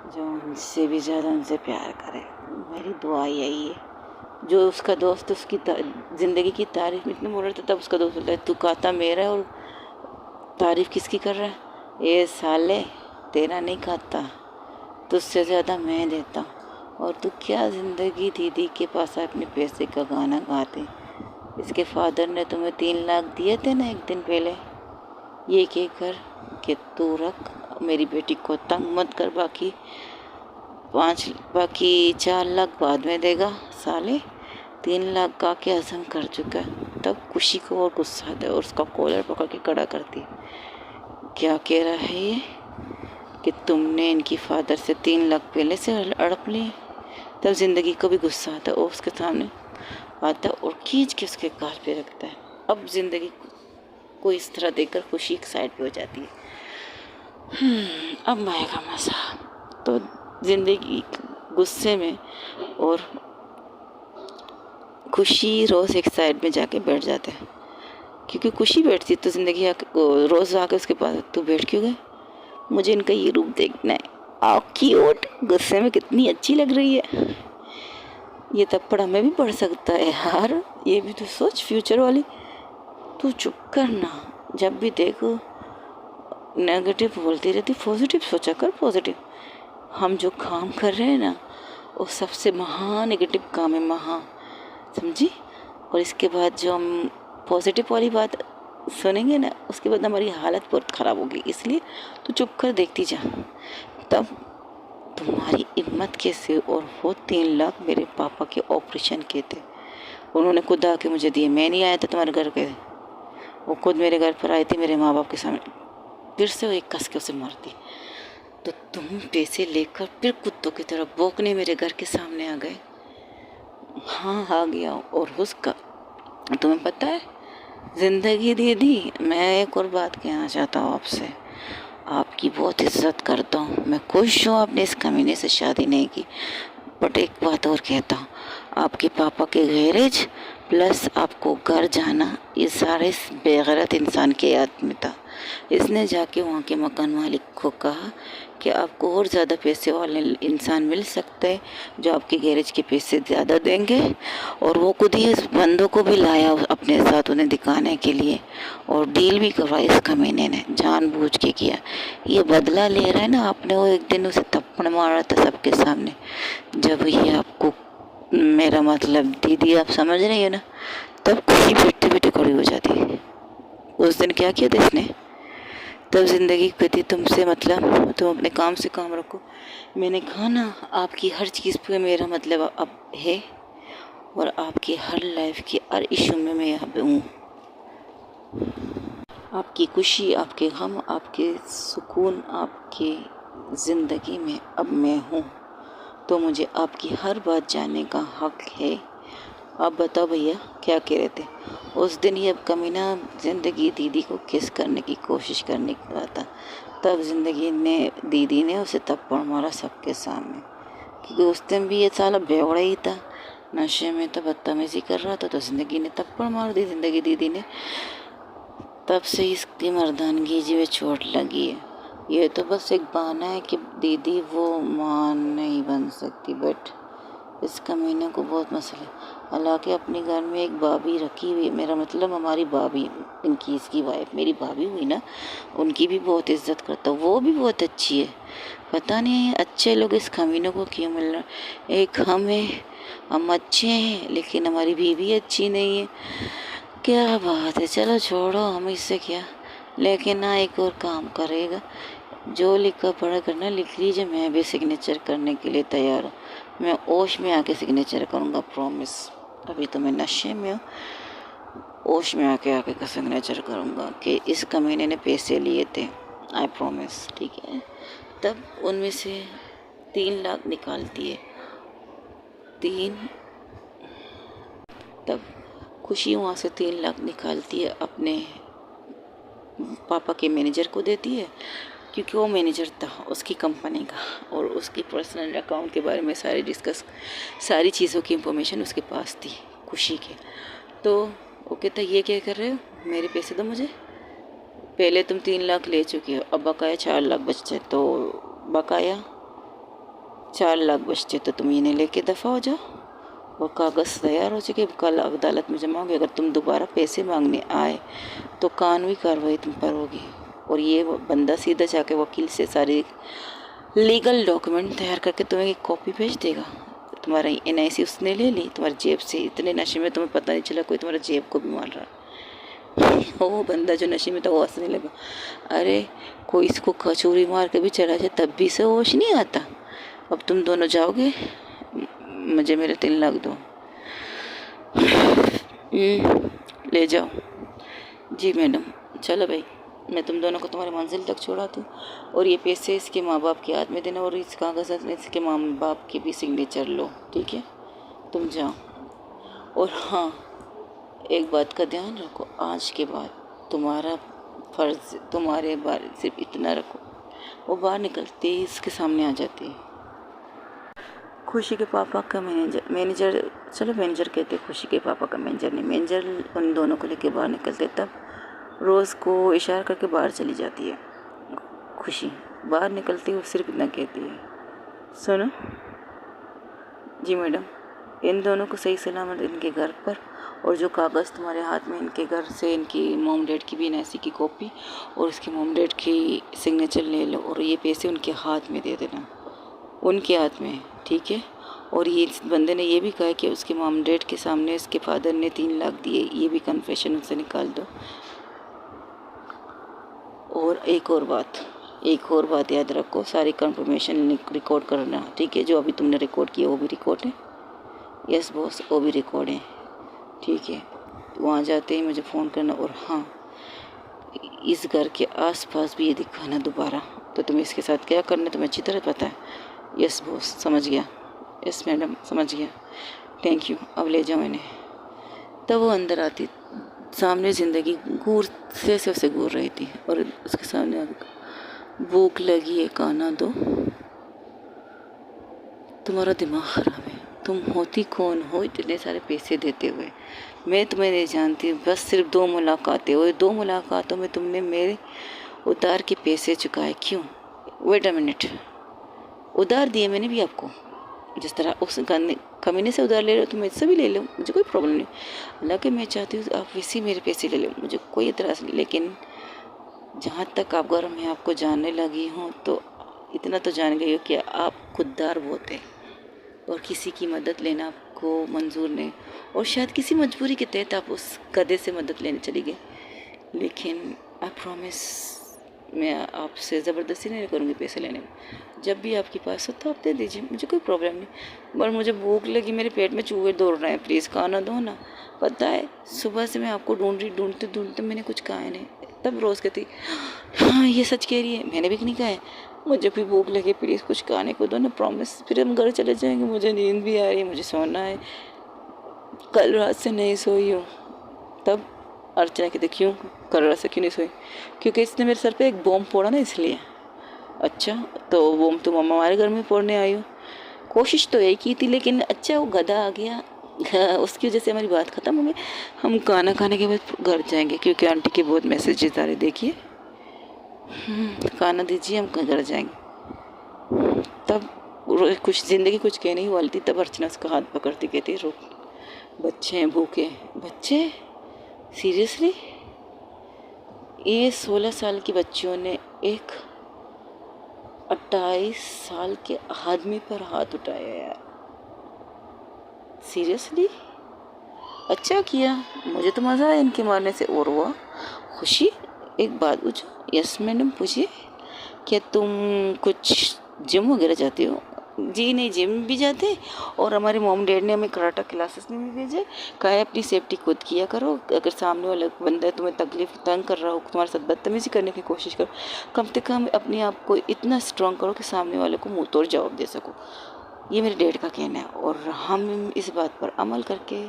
जो उनसे भी ज़्यादा उनसे प्यार करे। मेरी दुआ यही है। जो उसका दोस्त उसकी ज़िंदगी की तारीफ़ में इतने बोल रहा था, तब उसका दोस्त बोलता है तू खाता मेरा है और तारीफ़ किसकी कर रहा है? ये साले तेरा नहीं खाता, तुझसे ज़्यादा मैं देता हूँ। और तू क्या ज़िंदगी दीदी के पास अपने पैसे का गाना गाते। इसके फादर ने तुम्हें 3 लाख दिए थे ना एक दिन पहले, ये कहकर कि तू रख, मेरी बेटी को तंग मत कर, बाकी 4 लाख बाद में देगा। साले 3 लाख का के हज़म कर चुका है। तब खुशी को और गुस्सा आता है और उसका कॉलर पकड़ के खड़ा करती है। क्या कह रहा है ये कि तुमने इनकी फादर से 3 लाख पहले से हड़प लिए? तब ज़िंदगी को भी गुस्सा आता है और उसके सामने आता है और खींच के उसके गाल पे रखता है। अब ज़िंदगी को इस तरह देखकर खुशी एक साइड पे हो जाती है। अब आएगा मज़ा। तो ज़िंदगी गुस्से में और खुशी रोज़ एक साइड में जाके बैठ जाते हैं, क्योंकि खुशी बैठती तो ज़िंदगी रोज़ आके उसके पास, तू बैठ क्यों गए? मुझे इनका ये रूप देखना है। आओ क्यूट, गुस्से में कितनी अच्छी लग रही है। ये थप्पड़ हमें भी पड़ सकता है यार, ये भी तो सोच फ्यूचर वाली। तू चुप करना, जब भी देखो नेगेटिव बोलती रहती, पॉजिटिव सोचा कर, पॉजिटिव। हम जो काम कर रहे हैं ना वो सबसे महान नेगेटिव काम है, महा, समझी। और इसके बाद जो हम पॉजिटिव वाली बात सुनेंगे ना उसके बाद हमारी हालत बहुत ख़राब होगी, इसलिए तू चुप कर देखती जा। तब तुम्हारी हिम्मत कैसे। और वो 3 लाख मेरे पापा के ऑपरेशन के थे, उन्होंने खुद आके मुझे दिए, मैं नहीं आया था तुम्हारे घर पे, वो खुद मेरे घर पर आई थी मेरे माँ बाप के सामने, फिर से वो एक कस के उसे मारती। तो तुम पैसे लेकर फिर कुत्तों की तरह भौंकने मेरे घर के सामने आ गए। हाँ आ गया। और उसका तुम्हें पता है ज़िंदगी दे दी। मैं एक और बात कहना चाहता हूँ आपसे, आपकी बहुत इज्जत करता हूँ, मैं खुश हूँ आपने इस कमीने से शादी नहीं की। बट एक बात और कहता हूँ, आपके पापा के गैरेज प्लस आपको घर जाना, ये सारे इस बेगैरत इंसान के याद में था। इसने जाके वहाँ के मकान मालिक को कहा कि आपको और ज़्यादा पैसे वाले इंसान मिल सकते हैं जो आपके गैरेज के पैसे ज़्यादा देंगे। और वो खुद ही इस बंदों को भी लाया अपने साथ उन्हें दिखाने के लिए, और डील भी करवाई इस कमीने ने, जानबूझ के किया। ये बदला ले रहा है ना, आपने वो एक दिन उसे थप्पड़ मारा था सबके सामने, जब ये आपको, मेरा मतलब दीदी आप समझ रही है ना, तब खुशी पीटते पीटते खड़ी हो जाती है। उस दिन क्या किया था इसने, तब ज़िंदगी कहती तुमसे मतलब तुम अपने काम से काम रखो। मैंने कहा ना आपकी हर चीज़ पे मेरा मतलब अब है, और आपकी हर लाइफ की हर इशू में मैं यहाँ पे हूँ। आपकी खुशी, आपके गम, आपके सुकून, आपके ज़िंदगी में अब मैं हूँ। तो मुझे आपकी हर बात जानने का हक है। आप बताओ भैया क्या कह रहे थे। उस दिन ये कमीना ज़िंदगी दीदी को किस करने की कोशिश करने का था, तब दीदी ने उसे थप्पड़ मारा सबके सामने, क्योंकि उस दिन भी ये साला बेवड़ा ही था, नशे में तो बदतमीज़ी कर रहा था, तो ज़िंदगी ने थप्पड़ मार दी दीदी ने। तब से इसकी मर्दानगी जी में चोट लगी है। ये तो बस एक बहाना है कि दीदी वो मां नहीं बन सकती, बट इस कमीने को बहुत मसला है। हालांकि अपने घर में एक भाभी रखी हुई, मेरा मतलब हमारी भाभी, इनकी इसकी वाइफ मेरी भाभी हुई ना, उनकी भी बहुत इज्जत करता, वो भी बहुत अच्छी है। पता नहीं अच्छे लोग इस कमीनों को क्यों मिल रहा। एक हम अच्छे हैं लेकिन हमारी बीवी अच्छी नहीं है। क्या बात है, चलो छोड़ो, हम इससे क्या। लेकिन ना एक और काम करेगा, जो लिखा पढ़ा करना लिख लीजिए, मैं भी सिग्नेचर करने के लिए तैयार हूँ। मैं ओश में आके सिग्नेचर करूँगा, प्रॉमिस। अभी तो मैं नशे में हूँ, ओश में आके का सिग्नेचर करूँगा कि इस कमीने ने पैसे लिए थे, आई प्रॉमिस, ठीक है। तब उनमें से 3 लाख निकालती है, तब खुशी वहाँ से 3 लाख निकालती है, अपने पापा के मैनेजर को देती है, क्योंकि वो मैनेजर था उसकी कंपनी का, और उसकी पर्सनल अकाउंट के बारे में सारी चीज़ों की इंफॉर्मेशन उसके पास थी खुशी के। तो वो कहता ये क्या कर रहे हो, मेरे पैसे दो मुझे, पहले तुम 3 लाख ले चुके हो, अब बकाया 4 लाख बचते, तो बकाया 4 लाख बचते, तो तुम इन्हें लेके दफ़ा हो जाओ, और कागज़ तैयार हो चुके, कल अदालत में जमा होंगे। अगर तुम दोबारा पैसे मांगने आए तो कानूनी कार्रवाई तुम पर होगी। और ये बंदा सीधा जाके वकील से सारे लीगल डॉक्यूमेंट तैयार करके तुम्हें एक कॉपी भेज देगा। तुम्हारा NIC उसने ले ली तुम्हारी जेब से, इतने नशे में तुम्हें पता नहीं चला कोई तुम्हारा जेब को भी मार रहा है। वो बंदा जो नशे में था वो हंसने लगा, अरे कोई इसको कचोरी मार के भी चला जाए तब भी इसे होश नहीं आता। अब तुम दोनों जाओगे, मुझे मेरे 3 लाख दो। ले जाओ। जी मैडम, चलो भाई, मैं तुम दोनों को तुम्हारी मंजिल तक छोड़ा दूँ, और ये पैसे इसके माँ बाप के हाथ में देना, और इस कागज़ में इसके माँ बाप की भी सिग्नेचर लो, ठीक है, तुम जाओ। और हाँ, एक बात का ध्यान रखो, आज के बाद तुम्हारा फ़र्ज़, तुम्हारे बारे सिर्फ इतना रखो, वो बाहर निकलते ही इसके सामने आ जाती है। खुशी के पापा का मैनेजर चलो मैनेजर कहते, खुशी के पापा का मैनेजर नहीं, मैनेजर उन दोनों को लेके बाहर निकलते, तब रोज़ को इशारा करके बाहर चली जाती है। खुशी बाहर निकलती है, सिर्फ इतना कहती है, सुनो। जी मैडम, इन दोनों को सही सलामत इनके घर पर, और जो कागज़ तुम्हारे हाथ में इनके घर से, इनकी मॉम डैड की भी एनआईसी की कॉपी और इसके मॉम डैड की सिग्नेचर ले लो, और ये पैसे उनके हाथ में दे देना, उनके हाथ में, ठीक है। और ये इस बंदे ने ये भी कहा कि उसके मॉम डैड के सामने इसके फादर ने 3 लाख दिए, ये भी कन्फेशन उनसे निकाल दो। और एक और बात याद रखो, सारी कंफर्मेशन रिकॉर्ड करना, ठीक है। जो अभी तुमने रिकॉर्ड किया वो भी रिकॉर्ड है। यस बॉस, वो भी रिकॉर्ड है, ठीक है। वहाँ जाते ही मुझे फ़ोन करना, और हाँ, इस घर के आसपास भी ये दिखाना दोबारा, तो तुम्हें इसके साथ क्या करना है तुम्हें अच्छी तरह पता है। यस बॉस, समझ गया। यस मैडम, समझ गया, थैंक यू, अब ले जाओ मैंने। तब वो अंदर आती, सामने ज़िंदगी से उसे घूर रही थी, और उसके सामने भूख लगी है, खाना दो। तुम्हारा दिमाग खराब है, तुम होती कौन हो इतने सारे पैसे देते हुए? मैं तुम्हें नहीं जानती, बस सिर्फ 2 मुलाकातें हुई, 2 मुलाकातों में तुमने मेरे उधार के पैसे चुकाए, क्यों? वेट अ मिनट, उधार दिए मैंने भी आपको? जिस तरह उस कमीने से उधार ले रहे हो तो मुझसे भी ले लो, मुझे कोई प्रॉब्लम नहीं। हालांकि मैं चाहती हूँ आप वैसे मेरे पैसे ले लो, मुझे कोई एतराज़ नहीं, लेकिन जहाँ तक आप घर में आपको जानने लगी हूँ तो इतना तो जान गई हो कि आप खुददार बहुत है, और किसी की मदद लेना आपको मंजूर नहीं, और शायद किसी मजबूरी के तहत आप उस गधे से मदद लेने चली गई। लेकिन आई प्रॉमिस, मैं आपसे ज़बरदस्ती नहीं करूँगी पैसे लेने में। जब भी आपके पास हो तो आप दे दीजिए, मुझे कोई प्रॉब्लम नहीं। पर मुझे भूख लगी, मेरे पेट में चूहे दौड़ रहे हैं, प्लीज़ खाना दो ना। पता है सुबह से मैं आपको ढूंढते मैंने कुछ कहा नहीं। तब रोज़ कहती, हाँ ये सच कह रही है, मैंने भी नहीं कहा है, मुझे भी भूख लगी, प्लीज़ कुछ खाने को दो ना, प्रॉमिस। फिर हम घर चले जाएंगे, मुझे नींद भी आ रही है, मुझे सोना है, कल रात से नहीं सोई हूँ। तब अर्चना कहती, क्यों कल रात से क्यों नहीं सोई? क्योंकि इसने मेरे सर पे एक बॉम्ब फोड़ा ना, इसलिए। अच्छा, तो बॉम्ब तुम हमारे घर में फोड़ने आई हो? कोशिश तो यही की थी, लेकिन अच्छा वो गधा आ गया, उसकी वजह से हमारी बात ख़त्म हो गई। हम खाना खाने के बाद घर जाएंगे, क्योंकि आंटी के बहुत मैसेजेस आ रहे, देखिए। खाना दीजिए, हम घर जाएंगे। तब कुछ ज़िंदगी कुछ कहने ही वाली थी, तब अर्चना उसका हाथ पकड़ती कहती, रुक, बच्चे हैं भूखे। बच्चे? सीरियसली? ये 16 साल की बच्चियों ने एक 28 साल के आदमी पर हाथ उठाया यार, सीरियसली? अच्छा किया, मुझे तो मज़ा आया इनके मारने से। और हुआ खुशी? एक बात पूछो। यस मैडम, पूछिए। क्या तुम कुछ जिम वगैरह जाते हो? जी नहीं, जिम भी जाते, और हमारे मॉम डैड ने हमें कराटा क्लासेस में भी भेजे। कहा है अपनी सेफ्टी खुद किया करो, अगर सामने वाला बंदा तुम्हें तकलीफ तंग कर रहा हो, तुम्हारे साथ बदतमीजी करने की कोशिश करो, कम से कम अपने आप को इतना स्ट्रॉन्ग करो कि सामने वाले को मुँह तोड़ जवाब दे सको। ये मेरे डैड का कहना है, और हम इस बात पर अमल करके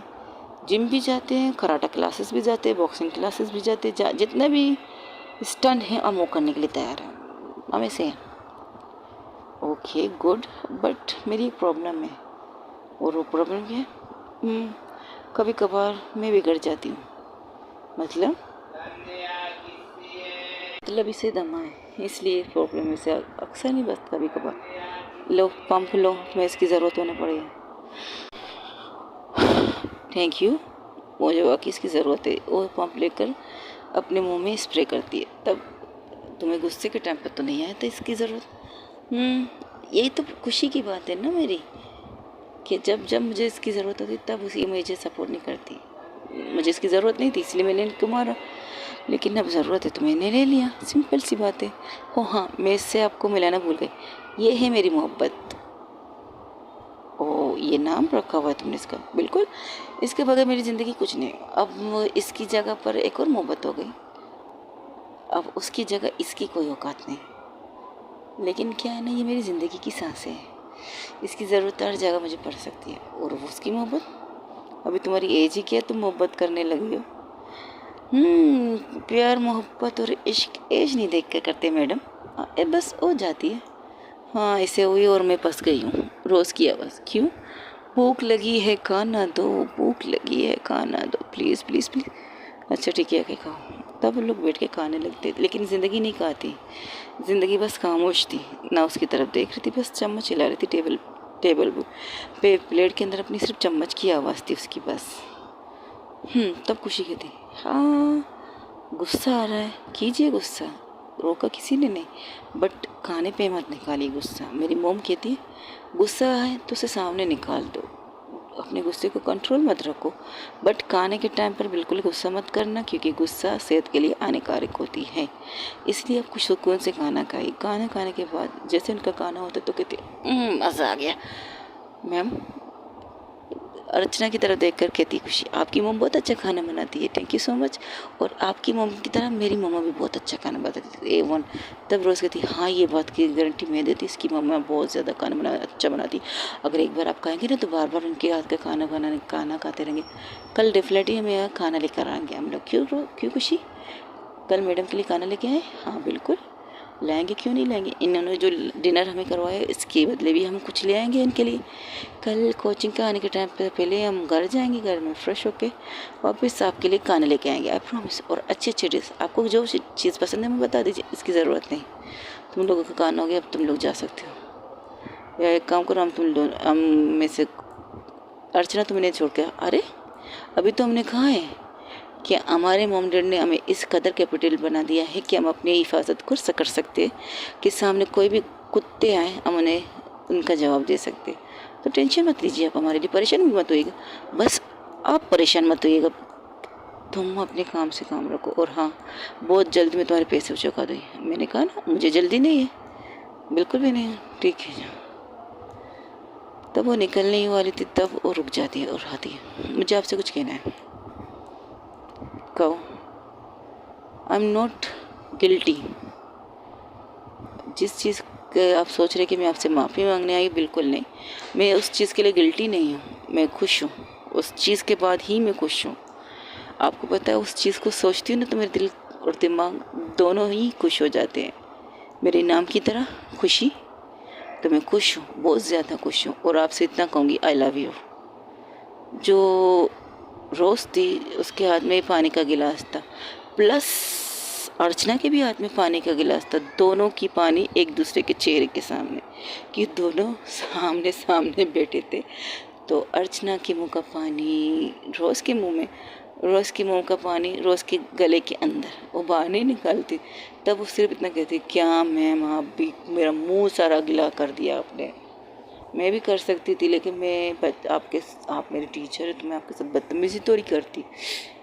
जिम भी जाते हैं, कराटा क्लासेस भी जाते हैं, बॉक्सिंग क्लासेस भी जाते हैं, जितने भी स्टंट हैं हम वो करने के लिए तैयार हैं, हम ऐसे हैं। ओके गुड, बट मेरी एक प्रॉब्लम है, और वो प्रॉब्लम क्या है? कभी कभार मैं बिगड़ जाती हूँ। मतलब इसे दमा है, इसलिए प्रॉब्लम इसे अक्सर नहीं, बस कभी कभार। लो पंप लो, तुम्हें इसकी ज़रूरत होने पड़ेगी। थैंक यू, मुझे वाकई इसकी ज़रूरत है। वो पंप लेकर अपने मुंह में स्प्रे करती है। तब तुम्हें गुस्से के टाइम पर तो नहीं आया था इसकी ज़रूरत? यही तो खुशी की बात है ना मेरी, कि जब जब मुझे इसकी ज़रूरत होती तब उसी मुझे सपोर्ट नहीं करती। मुझे इसकी ज़रूरत नहीं थी, इसलिए मैंने इनको मारा, लेकिन अब ज़रूरत है तो मैंने ले लिया, सिंपल सी बात है। ओ हाँ, मैं इससे आपको मिलाना भूल गई, ये है मेरी मोहब्बत। ओ, ये नाम रखा हुआ है तुमने इसका? बिल्कुल, इसके बगैर मेरी ज़िंदगी कुछ नहीं। अब इसकी जगह पर एक और मोहब्बत हो गई, अब उसकी जगह इसकी कोई औकात नहीं। लेकिन क्या है ना, ये मेरी ज़िंदगी की सांसें है, इसकी ज़रूरत हर जगह मुझे पड़ सकती है। और उसकी मोहब्बत, अभी तुम्हारी एज ही क्या, तुम मोहब्बत करने लगी हो? प्यार मोहब्बत और इश्क एज नहीं देख कर करते मैडम, बस हो जाती है। हाँ, ऐसे हुई और मैं फंस गई हूँ रोज़ की आवाज़। क्यों? भूख लगी है खाना दो, भूख लगी है खाना दो, प्लीज़ प्लीज़ प्लीज़। अच्छा ठीक है, आके खाओ। तब लोग बैठ के खाने लगते, लेकिन ज़िंदगी नहीं खाती, ज़िंदगी बस खामोश थी, ना उसकी तरफ देख रही थी, बस चम्मच हिला रही थी टेबल टेबल पे प्लेट के अंदर अपनी सिर्फ चम्मच की आवाज़ थी उसकी बस। तब खुशी की थी। हाँ गुस्सा आ रहा है, कीजिए गुस्सा, रोका किसी ने नहीं, बट खाने पे मत निकालिए गुस्सा। मेरी मोम कहती है गुस्सा है तो उसे सामने निकाल दो, अपने गुस्से को कंट्रोल मत रखो, बट खाने के टाइम पर बिल्कुल गुस्सा मत करना, क्योंकि गुस्सा सेहत के लिए हानिकारक होती है। इसलिए आप कुछ सुकून से खाना खाइए। खाना खाने के बाद जैसे उनका खाना होता है तो कहते मज़ा आ गया। मैम अर्चना की तरफ देखकर कहती खुशी आपकी मम्मी बहुत अच्छा खाना बनाती है, थैंक यू सो मच। और आपकी मम्मी की तरह मेरी मम्मा भी बहुत अच्छा खाना बनाती थी, A1। तब रोज़ कहती हाँ ये बात की गारंटी मैं देती, इसकी मम्मा बहुत ज़्यादा खाना अच्छा बनाती। अगर एक बार आप खाएंगे ना तो बार बार उनके हाथ का खाना खाते रहेंगे। कल डेफिनेटली हम यहाँ खाना लेकर आएंगे हम लोग। क्यों खुशी, कल मैडम के लिए खाना लेके आए? हाँ बिल्कुल लाएंगे, क्यों नहीं लाएंगे। इन्होंने जो डिनर हमें करवाया इसके बदले भी हम कुछ ले आएंगे इनके लिए। कल कोचिंग का आने के टाइम पे पहले हम घर जाएंगे, घर में फ्रेश होके वापस आपके लिए खाना लेके आएंगे, आई प्रॉमिस। और अच्छी अच्छी डिश, आपको जो चीज़ पसंद है मैं बता दीजिए, इसकी ज़रूरत नहीं। तुम लोगों का खाना हो गया, अब तुम लोग जा सकते हो। या एक काम करो, हम में से अर्चना तुमने छोड़ के। अरे अभी तो हमने कहा है कि हमारे मॉम डैड ने हमें इस कदर कैपिटल बना दिया है कि हम अपनी हिफाजत कर सकते हैं, कि सामने कोई भी कुत्ते आए हम उन्हें उनका जवाब दे सकते। तो टेंशन मत लीजिए, आप हमारे लिए परेशान भी मत होइएगा, बस आप परेशान मत होइएगा, तुम अपने काम से काम रखो। और हाँ बहुत जल्दी मैं तुम्हारे पैसे चुका दूँगी। मैंने कहा ना मुझे जल्दी नहीं है, बिल्कुल भी नहीं है, ठीक है। तब वो निकलने ही वाली थी, तब वो रुक जाती है और आती है। मुझे आपसे कुछ कहना है। कहो। I am not guilty. जिस चीज़ के आप सोच रहे कि मैं आपसे माफ़ी मांगने आई, बिल्कुल नहीं, मैं उस चीज़ के लिए गिल्टी नहीं हूँ, मैं खुश हूँ। उस चीज़ के बाद ही मैं खुश हूँ। आपको पता है उस चीज़ को सोचती हूँ ना तो मेरे दिल और दिमाग दोनों ही खुश हो जाते हैं। मेरे नाम की तरह खुशी, तो मैं खुश हूँ, बहुत ज़्यादा खुश हूँ। और आपसे इतना कहूँगी आई लव यू। जो रोज़ थी उसके हाथ में पानी का गिलास था, प्लस अर्चना के भी हाथ में पानी का गिलास था, दोनों की पानी एक दूसरे के चेहरे के सामने, कि दोनों सामने सामने बैठे थे। तो अर्चना के मुंह का पानी रोज़ के मुंह में, रोज़ के मुंह का पानी रोज़ के गले के अंदर, वो बाहर नहीं निकालती। तब वो सिर्फ इतना कहती क्या मैम आप भी, मेरा मुंह सारा गिला कर दिया आपने। मैं भी कर सकती थी, लेकिन आप मेरे टीचर है तो मैं आपके साथ बदतमीज़ी थोड़ी करती।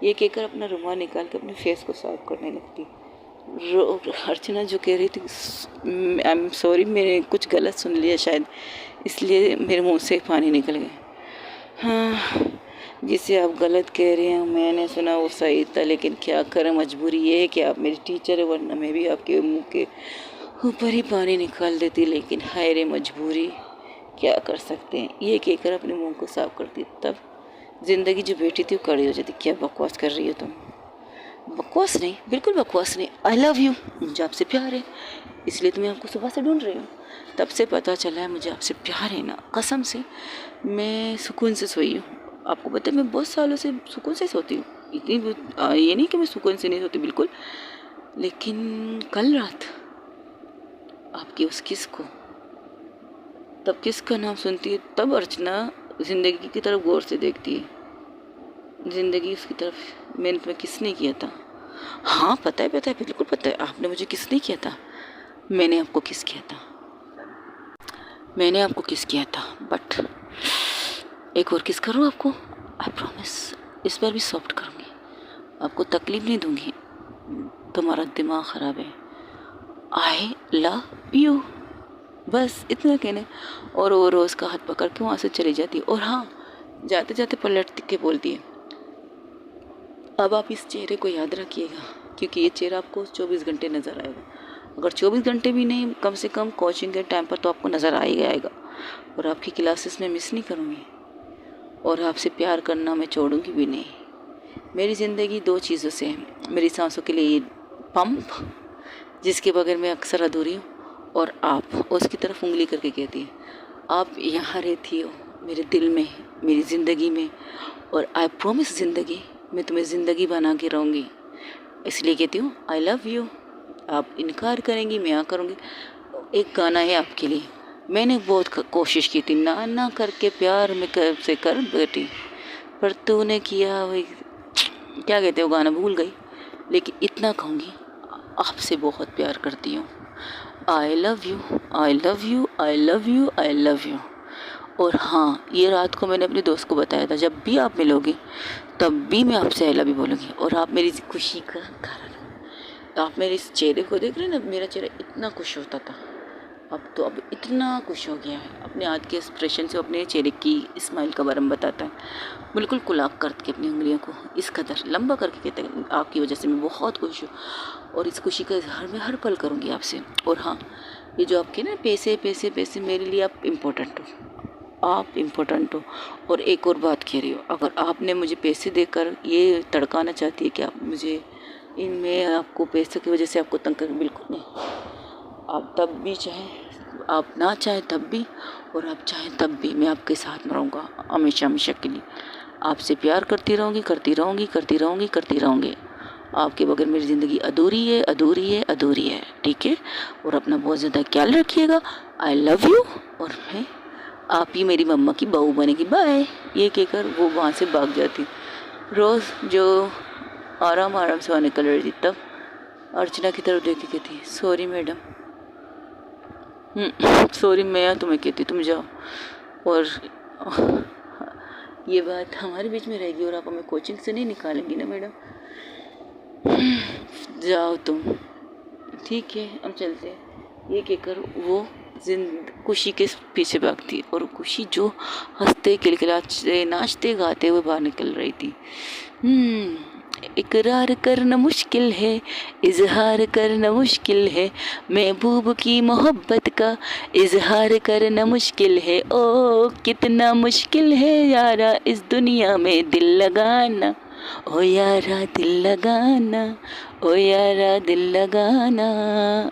ये कहकर अपना रुमाल निकाल के अपने फेस को साफ करने लगती। अर्चना जो कह रही थी आई एम सॉरी, मैंने कुछ गलत सुन लिया शायद, इसलिए मेरे मुंह से पानी निकल गया। हाँ जिसे आप गलत कह रहे हैं मैंने सुना वो सही था, लेकिन क्या करें, मजबूरी ये है कि आप मेरी टीचर है, वरना मैं भी आपके मुँह के ऊपर ही पानी निकाल देती। लेकिन हाय रे मजबूरी, क्या कर सकते हैं। ये कहकर अपने मुंह को साफ करती। तब ज़िंदगी जो बैठी थी वो खड़ी हो जाती। क्या बकवास कर रही हो तुम? बकवास नहीं, बिल्कुल बकवास नहीं, आई लव यू, मुझे आपसे प्यार है, इसलिए तो मैं आपको सुबह से ढूंढ रही हूँ। तब से पता चला है मुझे आपसे प्यार है ना, कसम से मैं सुकून से सोई हूँ। आपको पता है मैं बहुत सालों से सुकून से सोती हूँ, इतनी ये नहीं कि मैं सुकून से नहीं सोती बिल्कुल, लेकिन कल रात आपकी उस किस को, तब किसका नाम सुनती है, तब अर्चना ज़िंदगी की तरफ गौर से देखती है। ज़िंदगी उसकी तरफ, मैंने तुम्हें किस नहीं किया था? हाँ पता है बिल्कुल पता है, आपने मुझे किस नहीं किया था। मैंने आपको किस किया था, बट एक और किस करूँ आपको, आई प्रॉमिस, इस बार भी सॉफ्ट करूँगी, आपको तकलीफ नहीं दूँगी। तुम्हारा दिमाग ख़राब है, आई लव यू, बस इतना कहने। और वो रोज़ का हाथ पकड़ के वहाँ से चली जाती है। और हाँ जाते जाते पलट के बोलती है अब आप इस चेहरे को याद रखिएगा, क्योंकि ये चेहरा आपको 24 घंटे नज़र आएगा। अगर 24 घंटे भी नहीं, कम से कम कोचिंग के टाइम पर तो आपको नज़र आ ही आएगा। और आपकी क्लासेस में मिस नहीं करूँगी, और आपसे प्यार करना मैं छोड़ूंगी भी नहीं। मेरी ज़िंदगी दो चीज़ों से है, मेरी सांसों के लिए पंप जिसके बगैर मैं अक्सर अधूरी हूँ, और आप उसकी तरफ उंगली करके कहती है आप यहाँ रहती हो मेरे दिल में, मेरी ज़िंदगी में, और आई प्रॉमिस ज़िंदगी मैं तुम्हें ज़िंदगी बना के रहूँगी। इसलिए कहती हूँ आई लव यू। आप इनकार करेंगी मैं यहाँ करूँगी। एक गाना है आपके लिए, मैंने बहुत कोशिश की थी ना ना करके प्यार में से कर बेटी, पर तूने किया वही, क्या कहते हो गाना भूल गई। लेकिन इतना कहूँगी, आपसे बहुत प्यार करती हूँ। आई love you, I love you, I love you, I love you. और हाँ, ये रात को मैंने अपने दोस्त को बताया था, जब भी आप मिलोगी तब भी मैं आपसे आई लव यू बोलूँगी। और आप मेरी खुशी का कारण हो। आप मेरे इस चेहरे को देख रहे हैं ना, मेरा चेहरा इतना खुश होता था, अब इतना खुश हो गया है। अपने हाथ के एक्सप्रेशन से अपने चेहरे की स्माइल का बारे में बताता है, बिल्कुल कुलाक करके अपनी उंगलियों को इस कदर लंबा करके कहते हैं, आपकी वजह से मैं बहुत खुश हूँ और इस खुशी का इजहार मैं हर पल करूँगी आपसे। और हाँ, ये जो आपके ना पैसे पैसे पैसे, मेरे लिए आप इम्पोर्टेंट हो, आप इम्पोर्टेंट हो। और एक और बात कह रही हो, अगर आपने मुझे पैसे देकर ये तड़काना चाहती है कि आप मुझे इनमें आपको पैसे की वजह से आपको तंग कर, बिल्कुल नहीं। आप तब भी चाहें, आप ना चाहें तब भी, और आप चाहें तब भी, मैं आपके साथ रहूँगा हमेशा हमेशा के लिए। आपसे प्यार करती रहूँगी, करती रहूँगी, करती रहूँगी, करती रहूँगी। आपके बगैर मेरी ज़िंदगी अधूरी है, अधूरी है, अधूरी है, ठीक है। और अपना बहुत ज़्यादा ख्याल रखिएगा। आई लव यू। और मैं, आप ही मेरी मम्मा की बहू बनेगी, बाय। ये कहकर वो वहाँ से भाग जाती। रोज़ जो आराम आराम से वहाँ निकल रही थी, तब अर्चना की तरफ देख के कहती, सॉरी मैडम, सॉरी मैं तुम्हें कहती, तुम जाओ। और ये बात हमारे बीच में रहेगी और आप हमें कोचिंग से नहीं निकालेंगी ना मैडम। जाओ तुम, ठीक है हम चलते हैं। ये कहकर वो खुशी के पीछे भागती, और खुशी जो हंसते खिलखिलाते नाचते गाते हुए बाहर निकल रही थी। इकरार करना मुश्किल है, इजहार करना मुश्किल है, महबूब की मोहब्बत का इजहार करना मुश्किल है। ओ कितना मुश्किल है यारा इस दुनिया में दिल लगाना, ओ यारा दिल लगाना, ओ यारा दिल लगाना।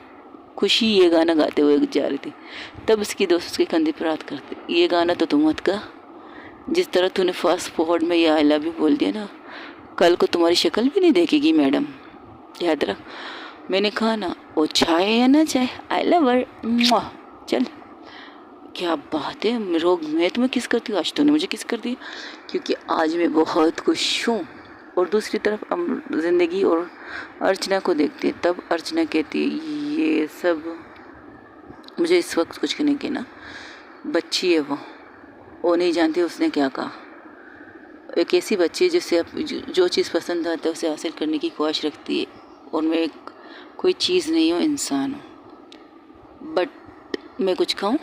खुशी ये गाना गाते हुए जा रही थी, तब उसकी दोस्त उसके कंधे पर हाथ करते, ये गाना तो तुम मत गा, जिस तरह तूने फास्ट फॉरवर्ड में ये आई लव यू बोल दिया ना, कल को तुम्हारी शक्ल भी नहीं देखेगी मैडम, याद रख। मैंने कहा ना, वो चाहे या ना चाहे, आई लव हर। चल, क्या बात है, रोग मैं तुम्हें किस करती हूँ, आज तूने मुझे किस कर दिया, क्योंकि आज मैं बहुत खुश हूँ। और दूसरी तरफ ज़िंदगी और अर्चना को देखती है, तब अर्चना कहती है, ये सब मुझे इस वक्त कुछ नहीं कहना, बच्ची है वो नहीं जानती उसने क्या कहा। एक ऐसी बच्ची है जिससे जो चीज़ पसंद आता है उसे हासिल करने की ख्वाहिश रखती है, और मैं कोई चीज़ नहीं हूँ, इंसान हूँ। बट मैं कुछ कहूँ,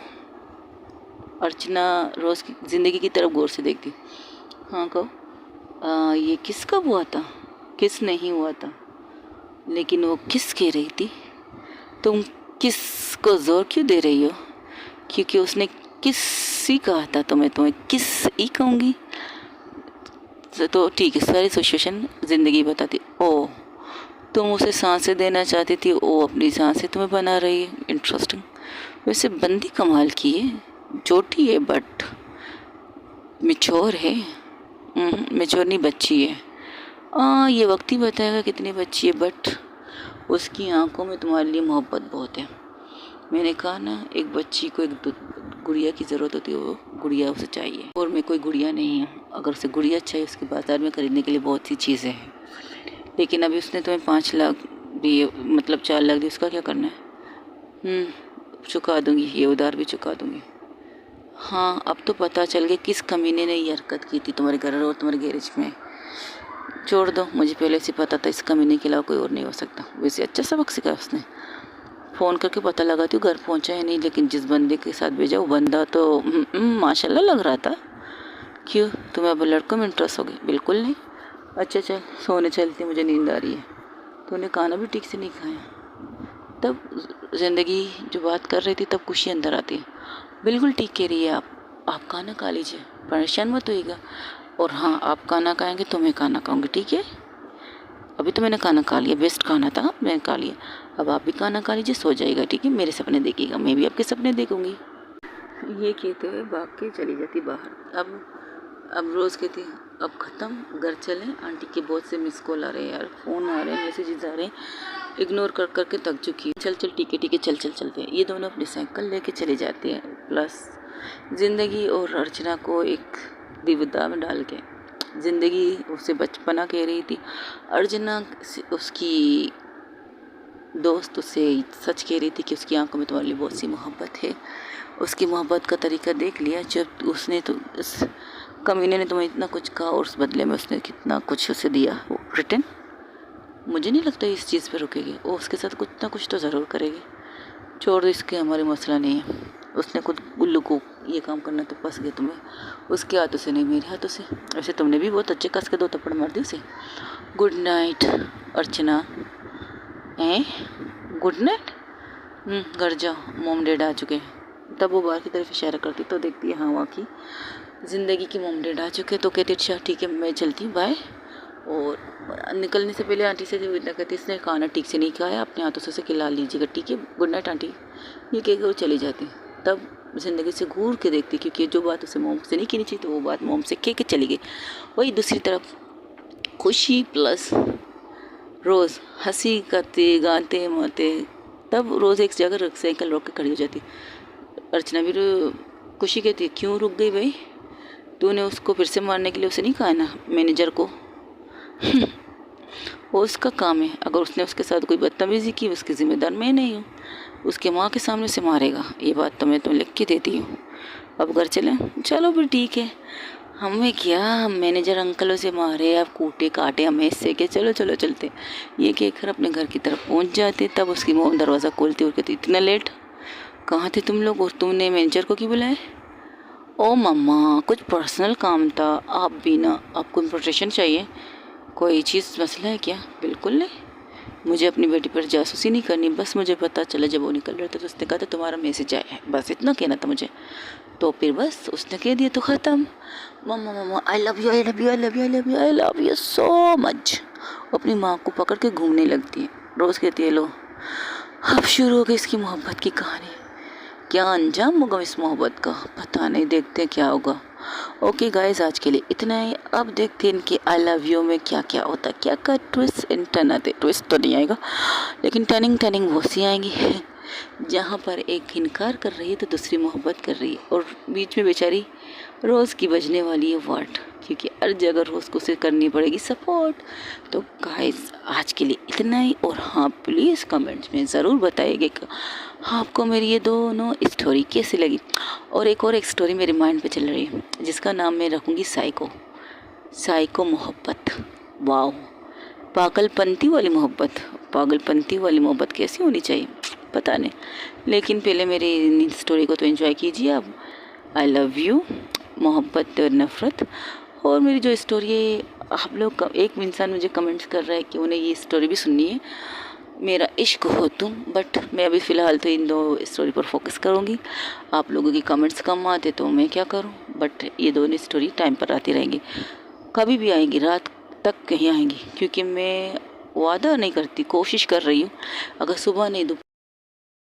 अर्चना रोज़ की ज़िंदगी की तरफ गौर से देखती। हाँ कहो, ये किस कब हुआ था, किस नहीं हुआ था, लेकिन वो किस कह रही थी, तुम किस को ज़ोर क्यों दे रही हो, क्योंकि उसने किस ही कहा था, तो मैं तुम्हें किस ही कहूँगी। तो ठीक है, सारी सिचुएशन ज़िंदगी बताती। ओ तुम उसे सांसें देना चाहती थी, वो अपनी सांसें तुम्हें बना रही है, इंटरेस्टिंग। वैसे बंदी कमाल की है, छोटी है बट मिच्योर है। मिच्योर नहीं, बच्ची है। ये वक्त ही बताएगा कितनी बच्ची है, बट उसकी आंखों में तुम्हारे लिए मोहब्बत बहुत है। मैंने कहा ना, एक बच्ची को एक गुड़िया की ज़रूरत होती है, वो गुड़िया उसे चाहिए, और मैं कोई गुड़िया नहीं हूँ। अगर उसे गुड़िया चाहिए, उसके बाज़ार में ख़रीदने के लिए बहुत सी चीज़ें हैं, लेकिन अभी उसने तुम्हें 5 लाख दिए, मतलब 4 लाख दिए, उसका क्या करना है। चुका दूँगी, ये उधार भी चुका दूँगी। हाँ, अब तो पता चल गया किस कमीने ने ये हरकत की थी तुम्हारे घर और तुम्हारे गैरेज में। छोड़ दो, मुझे पहले से पता था इस कमीने के अलावा कोई और नहीं हो सकता। वैसे अच्छा सबक सिखाया उसने, फ़ोन करके पता लगाती हूँ घर पहुँचा है नहीं, लेकिन जिस बंदे के साथ भेजा वो बंदा तो माशाल्लाह लग रहा था। क्यों, तुम्हें अब लड़कों में इंटरेस्ट हो गया? बिल्कुल नहीं। अच्छा चल सोने चलती, मुझे नींद आ रही है। तूने खाना भी ठीक से नहीं खाया। तब ज़िंदगी जो बात कर रही थी, तब खुशी अंदर आती है। बिल्कुल ठीक कह रही है आप खाना खा लीजिए, परेशान मत होइएगा। और हाँ, आप खाना खाएंगे तो मैं खाना खाऊंगी, ठीक है। अभी तो मैंने खाना खा लिया, बेस्ट खाना था, मैंने खा लिया। अब आप भी खाना खा लीजिए, सो जाइएगा, ठीक है। मेरे सपने देखिएगा, मैं भी आपके सपने देखूंगी। ये कहते हुए भाग के चली जाती बाहर। अब रोज़ कहती, अब ख़त्म, घर चलें, आंटी के बहुत से मिस कॉल आ रहे हैं यार, फ़ोन आ रहे हैं, मैसेजेस आ रहे हैं, इग्नोर कर कर के थक चुकी है। चल ठीक है, चल चलते हैं। ये दोनों अपनी साइकिल लेके चले जाते हैं प्लस ज़िंदगी और अर्चना को एक विविधा में डाल के ज़िंदगी उसे बचपना कह रही थी, अर्चना उसकी दोस्त उसे सच कह रही थी कि उसकी आंखों में तुम्हारे लिए बहुत सी मोहब्बत है। उसकी मोहब्बत का तरीका देख लिया जब उसने तो उस कमीने ने तुम्हें इतना कुछ कहा और उस बदले में उसने कितना कुछ उसे दिया। वो रिटर्न मुझे नहीं लगता इस चीज़ पे रुकेगी, वो उसके साथ कुछ ना कुछ तो ज़रूर करेगी। छोड़ दो, इसके हमारे मसला नहीं है। उसने खुद उल्लू को ये काम करना तो फंस गया तुम्हें, उसके हाथों से नहीं मेरे हाथों से। वैसे तुमने भी बहुत अच्छे कस के 2 थप्पड़ मार दी उसे। Good night Archana. Good night. घर जाओ, मॉम डैड आ चुके हैं। तब वो बाहर की तरफ इशारा करती तो देखती है हाँ वाकई ज़िंदगी की मॉम डैड आ चुके हैं। तो कहती अच्छा ठीक है मैं चलती हूँ, बाय। और निकलने से पहले आंटी से इतना कहती इसने खाना ठीक से नहीं खाया, अपने हाथों से उसे खिला लीजिएगा, ठीक है, गुड नाइट आंटी। ये कहकर वो चली जाती। तब ज़िंदगी से घूर के देखती क्योंकि जो बात उसे मोम से नहीं कहनी चाहिए तो वो बात मोम से कह के चली गई। वही दूसरी तरफ खुशी प्लस रोज़ हंसी करते गाते माते। तब रोज़ एक जगह साइकिल रोक के खड़ी हो जाती। अर्चना भी खुशी कहती क्यों रुक गई भाई, तूने उसको फिर से मारने के लिए उसे नहीं कहा ना मैनेजर को। वो उसका काम है, अगर उसने उसके साथ कोई बदतमीज़ी की उसकी ज़िम्मेदार मैं नहीं हूँ। उसके माँ के सामने उसे मारेगा, ये बात तो मैं तुम्हें लिख के देती हूँ। अब घर चलें? चलो फिर ठीक है, हमें क्या, हम मैनेजर अंकल उसे मारे अब कूटे काटे हमें इससे के चलो चलो चलते। ये कहकर अपने घर की तरफ पहुँच जाते। तब उसकी मोम दरवाज़ा खोलती और कहती इतना लेट कहाँ थे तुम लोग और तुमने मैनेजर को क्यों बुलाया? ओ मम्मा कुछ पर्सनल काम था, आप भी ना, आपको इन्फॉर्मेशन चाहिए, कोई चीज़ मसला है क्या? बिल्कुल नहीं, मुझे अपनी बेटी पर जासूसी नहीं करनी, बस मुझे पता चला जब वो निकल रहा था तो उसने कहा था तुम्हारा मैसेज आया है, बस इतना कहना था मुझे। तो फिर बस उसने कह दिया तो ख़त्म। मम्मा मम्मा I love you I love you I love you I love you I love you so much. अपनी माँ को पकड़ के घूमने लगती है। रोज़ कहती है लो अब शुरू हो गई इसकी मोहब्बत की कहानी। क्या अंजाम होगा इस मोहब्बत का पता नहीं, देखते क्या होगा। ओके गाइस आज के लिए इतना ही। अब देखते हैं इनके आई लव यू में क्या क्या होता है, क्या क्या ट्विस्ट एंड टर्न आते। ट्विस्ट तो नहीं आएगा लेकिन टर्निंग बहुत सी आएंगी जहाँ पर एक इनकार कर रही है तो दूसरी मोहब्बत कर रही है और बीच में बेचारी रोज़ की बजने वाली है वाट, क्योंकि हर जगह रोज़ को उसे करनी पड़ेगी सपोर्ट। तो गाइस आज के लिए इतना ही। और हाँ प्लीज़ कमेंट्स में ज़रूर बताइएगा कि आपको मेरी ये दोनों स्टोरी कैसी लगी। और एक स्टोरी मेरे माइंड पे चल रही है जिसका नाम मैं रखूँगी साइको मोहब्बत। वाह, पागलपंती वाली मोहब्बत कैसी होनी चाहिए पता नहीं, लेकिन पहले मेरी स्टोरी को तो एंजॉय कीजिए। अब आई लव यू, मोहब्बत और नफ़रत। और मेरी जो स्टोरी है आप लोग, एक इंसान मुझे कमेंट्स कर रहा है कि उन्हें ये स्टोरी भी सुननी है, मेरा इश्क हो तुम, बट मैं अभी फ़िलहाल तो इन 2 स्टोरी पर फोकस करूँगी। आप लोगों की कमेंट्स कम आते तो मैं क्या करूँ, बट ये दोनों स्टोरी टाइम पर आती रहेंगी, कभी भी आएंगी, रात तक कहीं आएंगी, क्योंकि मैं वादा नहीं करती, कोशिश कर रही हूँ। अगर सुबह नहीं